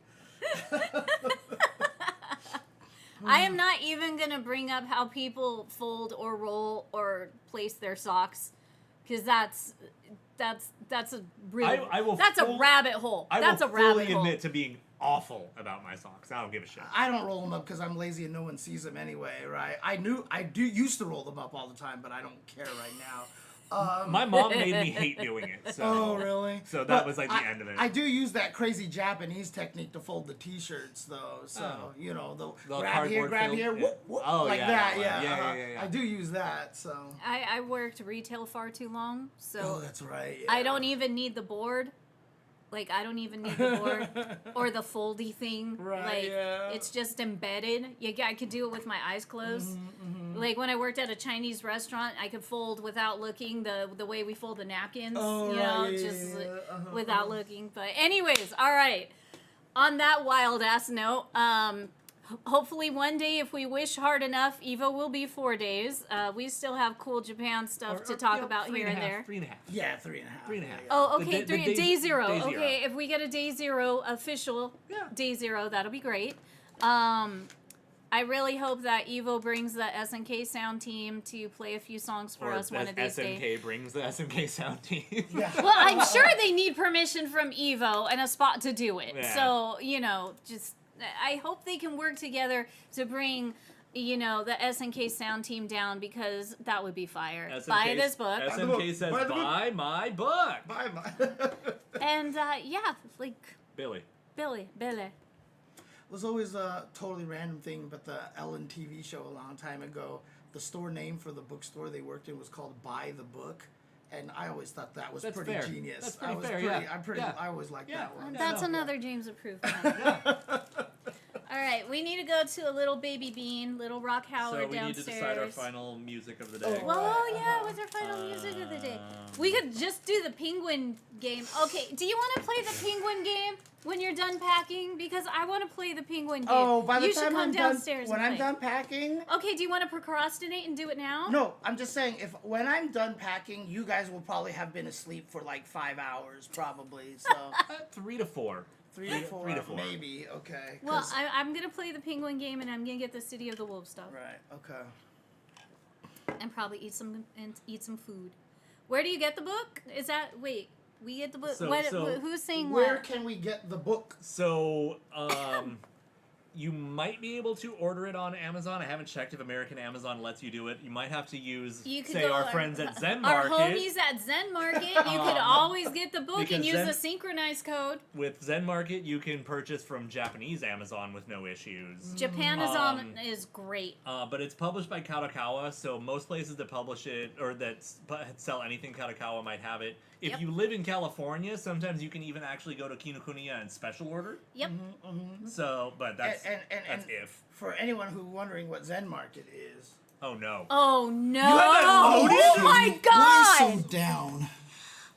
I am not even going to bring up how people fold or roll or place their socks because that's a really I will that's full- a rabbit hole. I That's will a rabbit fully hole. admit to being awful about my socks. I don't give a shit. I don't roll them up because I'm lazy and no one sees them anyway, right? I used to roll them up all the time, but I don't care right now. My mom made me hate doing it. So. Oh, really? So that But was like the end of it. I do use that crazy Japanese technique to fold the T-shirts, though. So, you know, the grab here, cardboard grab filled? here, whoop, whoop, Oh, like yeah, that. that Yeah, one. Yeah. I do use that, so. I worked retail far too long, so Oh, that's right. Yeah. I don't even need the board. Like, I don't even need the board or the foldy thing. Right, Like, yeah. it's just embedded. I could do it with my eyes closed. Like, when I worked at a Chinese restaurant, I could fold without looking the way we fold the napkins. Oh, you know, right, just yeah. without looking. But anyways, all right. On that wild-ass note, hopefully one day, if we wish hard enough, Evo will be 4 days. We still have cool Japan stuff to talk about here and there. 3.5. Yeah, 3.5. 3.5. Yeah. Oh, The okay. day- Day zero. day zero. Okay, if we get a day zero official day zero, that'll be great. I really hope that Evo brings the SNK sound team to play a few songs for Or us one of these SNK days. brings the SNK sound team. Yeah. Well, I'm sure they need permission from Evo and a spot to do it. Yeah. So, just I hope they can work together to bring the SNK sound team down, because that would be fire. Buy this book. SNK says, Buy the book. buy my book. Bye, And like Billy. Billy. was always a totally random thing, but the Ellen TV show a long time ago, the store name for the bookstore they worked in was called Buy the Book, and I always thought that was That's pretty fair. genius. That's pretty I was fair, pretty, yeah. I always liked that one. That's So, another James approved one. All right, we need to go to a little baby bean, little Rock Howard So we downstairs. need to decide our final music of the day. Well, yeah, what's our final music of the day? We could just do the penguin game. Okay, do you want to play the penguin game when you're done packing? Because I want to play the penguin game. Oh, by the you should time come I'm done, downstairs when and I'm play. done packing. Okay, do you want to procrastinate and do it now? No, I'm just saying, if when I'm done packing, you guys will probably have been asleep for like 5 hours, probably. So 3 to 4. 3 to 4, 3 to 4. maybe. Okay. Well, 'cause- I'm gonna play the penguin game, and I'm gonna get the City of the Wolves stuff, right. Okay. and probably eat some food. Where do you get the book? Is that we get the book? So- Who's saying Where what? can we get the book? So, you might be able to order it on Amazon. I haven't checked if American Amazon lets you do it. You might have to use, You could say, go our friends at Zen Our Market. homies at Zen Market. You could always get the book and because use Zen- the synchronized code. With Zen Market, you can purchase from Japanese Amazon with no issues. Japanizon is great. But it's published by Kadokawa, so most places that publish it or that sell anything Kadokawa might have it. If Yep. you live in California, sometimes you can even actually go to Kinokuniya and special order. Yep. So, but that's And that's if. For anyone who's wondering what Zen Market is. Oh no. Oh no! that loaded? Oh my Why god! so down?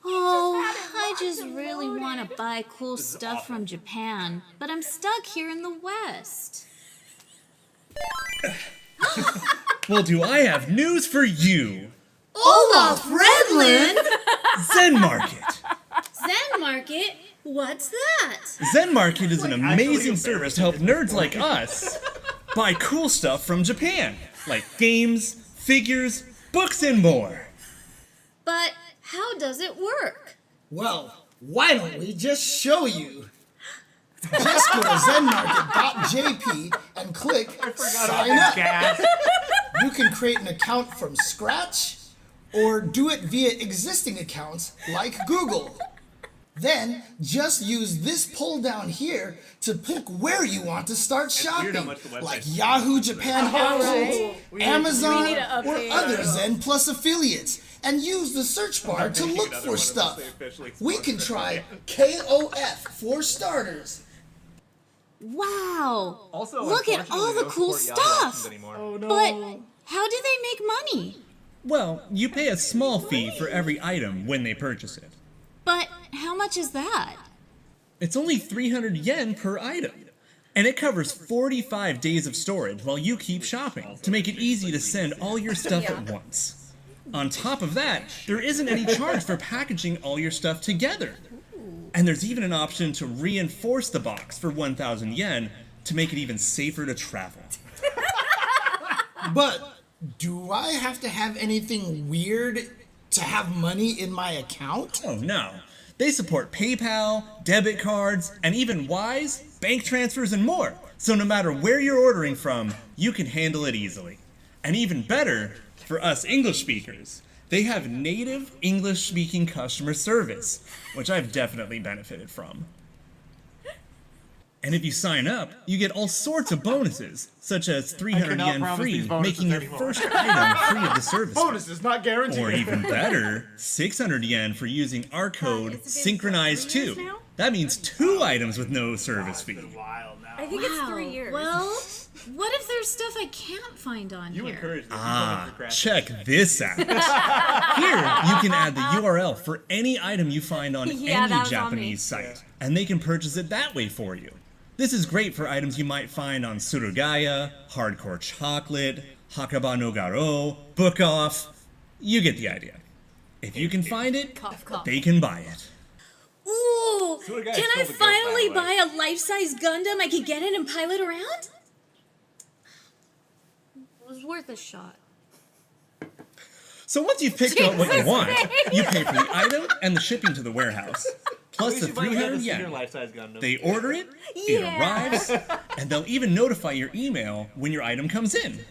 Oh, I just really want to buy cool stuff from Japan, but I'm stuck here in the West. Well, do I have news for you? Olaf Redland? Zen Market. Zen Market? What's that? Zen Market is an amazing service to help nerds like us buy cool stuff from Japan, like games, figures, books, and more. But how does it work? Well, why don't we just show you? Just go to zenmarket.jp and click sign up. You can create an account from scratch or do it via existing accounts like Google. Then just use this pull down here to pick where you want to start weird shopping, how much the website's like Yahoo Japan Households, Amazon, we need to or update other Zen Plus affiliates, and use the search bar to making look another for one stuff. unless they officially We can try KOF for starters. Wow. Also, Look at unfortunately, all they the don't cool support Yahoo stuff. options anymore. But how do they make money? Well, you pay a small fee for every item when they purchase it. But how much is that? It's only 300 yen per item. And it covers 45 days of storage while you keep shopping to make it easy to send all your stuff at once. On top of that, there isn't any charge for packaging all your stuff together. And there's even an option to reinforce the box for 1,000 yen to make it even safer to travel. But do I have to have anything weird to have money in my account? Oh no. They support PayPal, debit cards, and even Wise, bank transfers, and more. So no matter where you're ordering from, you can handle it easily. And even better, for us English speakers, they have native English-speaking customer service, which I've definitely benefited from. And if you sign up, you get all sorts of bonuses, such as 300 yen free, making your first item free of the service. Bonuses not guaranteed. Or even better, 600 yen for using our code SNKronize2. That means 2 items with no service fee. I think it's 3 years. Well, what if there's stuff I can't find on You here? encourage this. Check this out. Here, you can add the URL for any item you find on Yeah, that any was on me. Japanese site, and they can purchase it that way for you. This is great for items you might find on Surugaya, Hardcore Chocolate, Hakaba no Garo, Book Off. You get the idea. If you can find it, Cough, cough. they can buy it. Ooh! Surugaya Can I stole the goat, finally by the way. buy a life-size Gundam I can get in and pilot around? It was worth a shot. So once you've picked out what you Jesus want, Christ. you pay for the item and the shipping to the warehouse, plus the 300 yen. life-size Gundam. They order it, it Yeah. arrives, and they'll even notify your email when your item comes in.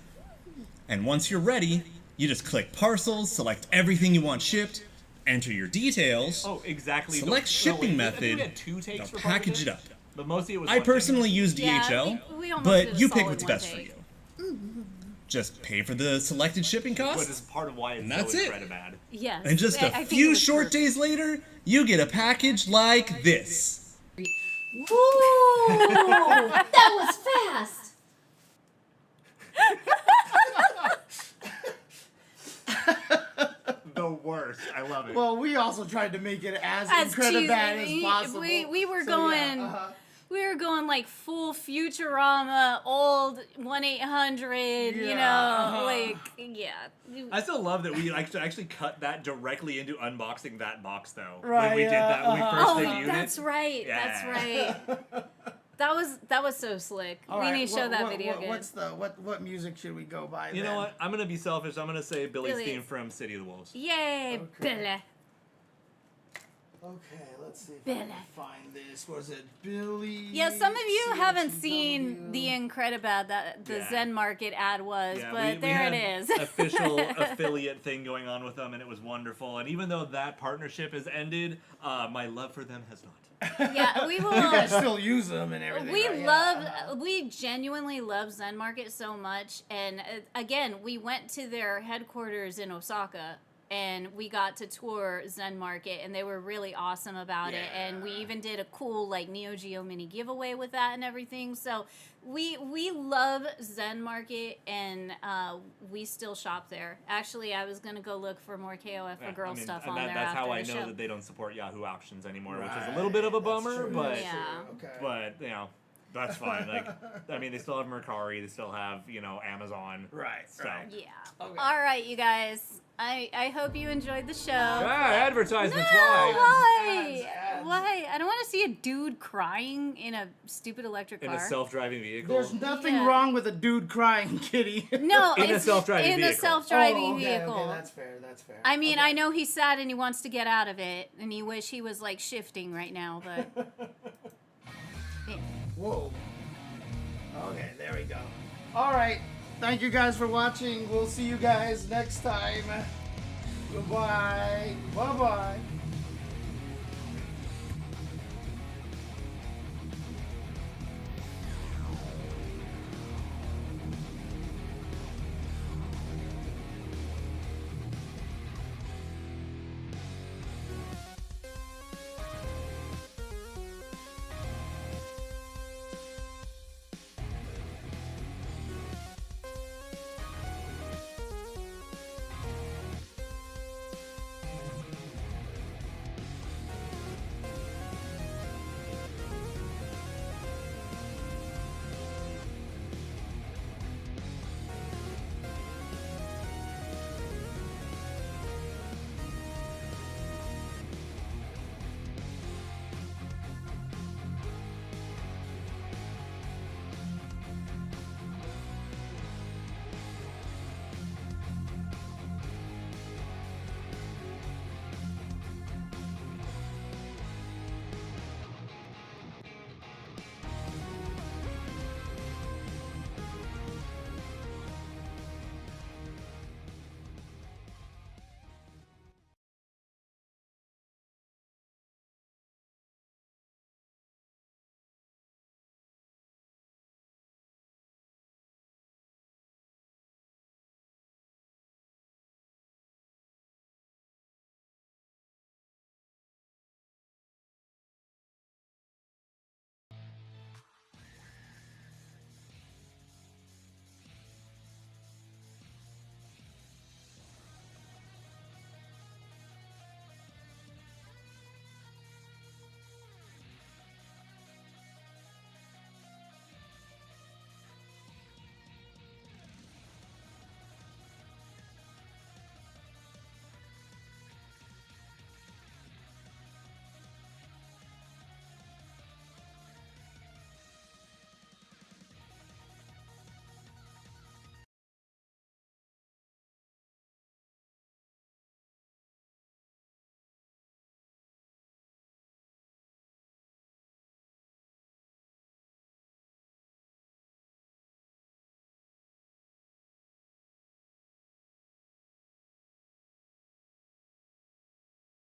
And once you're ready, you just click parcels, select everything you want shipped, enter your details, Oh, exactly. select shipping I think we method, had 2 takes they'll for part of package it up. But mostly it was I one personally take. use Yeah, DHL, we almost did but a you pick solid what's one best for take. you. Just pay for the selected shipping But costs, it's part of why it's And that's so it. incredibly bad. Yes. and just I a think it few was short perfect. days later, you get a package like this. Ooh! That was fast! The worst. I love it. Well, we also tried to make it as As incredible as cheesy. possible. We were So, yeah, going. We were going like full Futurama, old 1-800, you Yeah, know, like, yeah. I still love that we actually cut that directly into unboxing that box, though. Right, When we did that, when we first Oh, debuted that's it. right. Yeah. That's right. That was so slick. All we right, need to show that video again. What music should we go by? You then? know what? I'm gonna be selfish. I'm gonna say Billy's Billy's. theme from City of the Wolves. Yay, Okay. Billy. Okay, let's see if I Billy. can find this. Was it Billy? Yeah, some of you haven't CHW? seen the Incredibad that the Yeah. Zen Market ad was, Yeah, but we there had it is. Official affiliate thing going on with them, and it was wonderful. And even though that partnership has ended, my love for them has not. Yeah, we You guys will. still use them and everything. We right? Yeah. love, we genuinely love Zen Market so much. And again, we went to their headquarters in Osaka and we got to tour Zen Market and they were really awesome about it. And we even did a cool like Neo Geo mini giveaway with that and everything. So we love Zen Market and we still shop there. Actually, I was going to go look for more KOF for girl stuff and on there that's after how I the know show. that they don't support Yahoo auctions anymore, which is Right, a little bit of a that's bummer, true, but that's Yeah. true, okay. but you know, that's fine. Like, I mean, they still have Mercari, they still have, you know, Amazon. Right, So. right. Yeah. Okay. All right, you guys. I hope you enjoyed the show. Advertisements, No, why? Ads. Why? I don't want to see a dude crying in a stupid electric In car. a self-driving vehicle. There's nothing Yeah. wrong with a dude crying, Kitty. No, In a it's self-driving in a vehicle. self-driving okay, vehicle. Okay, that's fair. That's fair. I mean, Okay. I know he's sad and he wants to get out of it, and he wish he was like shifting right now, but yeah. Whoa. Okay, there we go. All right. Thank you guys for watching. We'll see you guys next time. Goodbye. Bye-bye.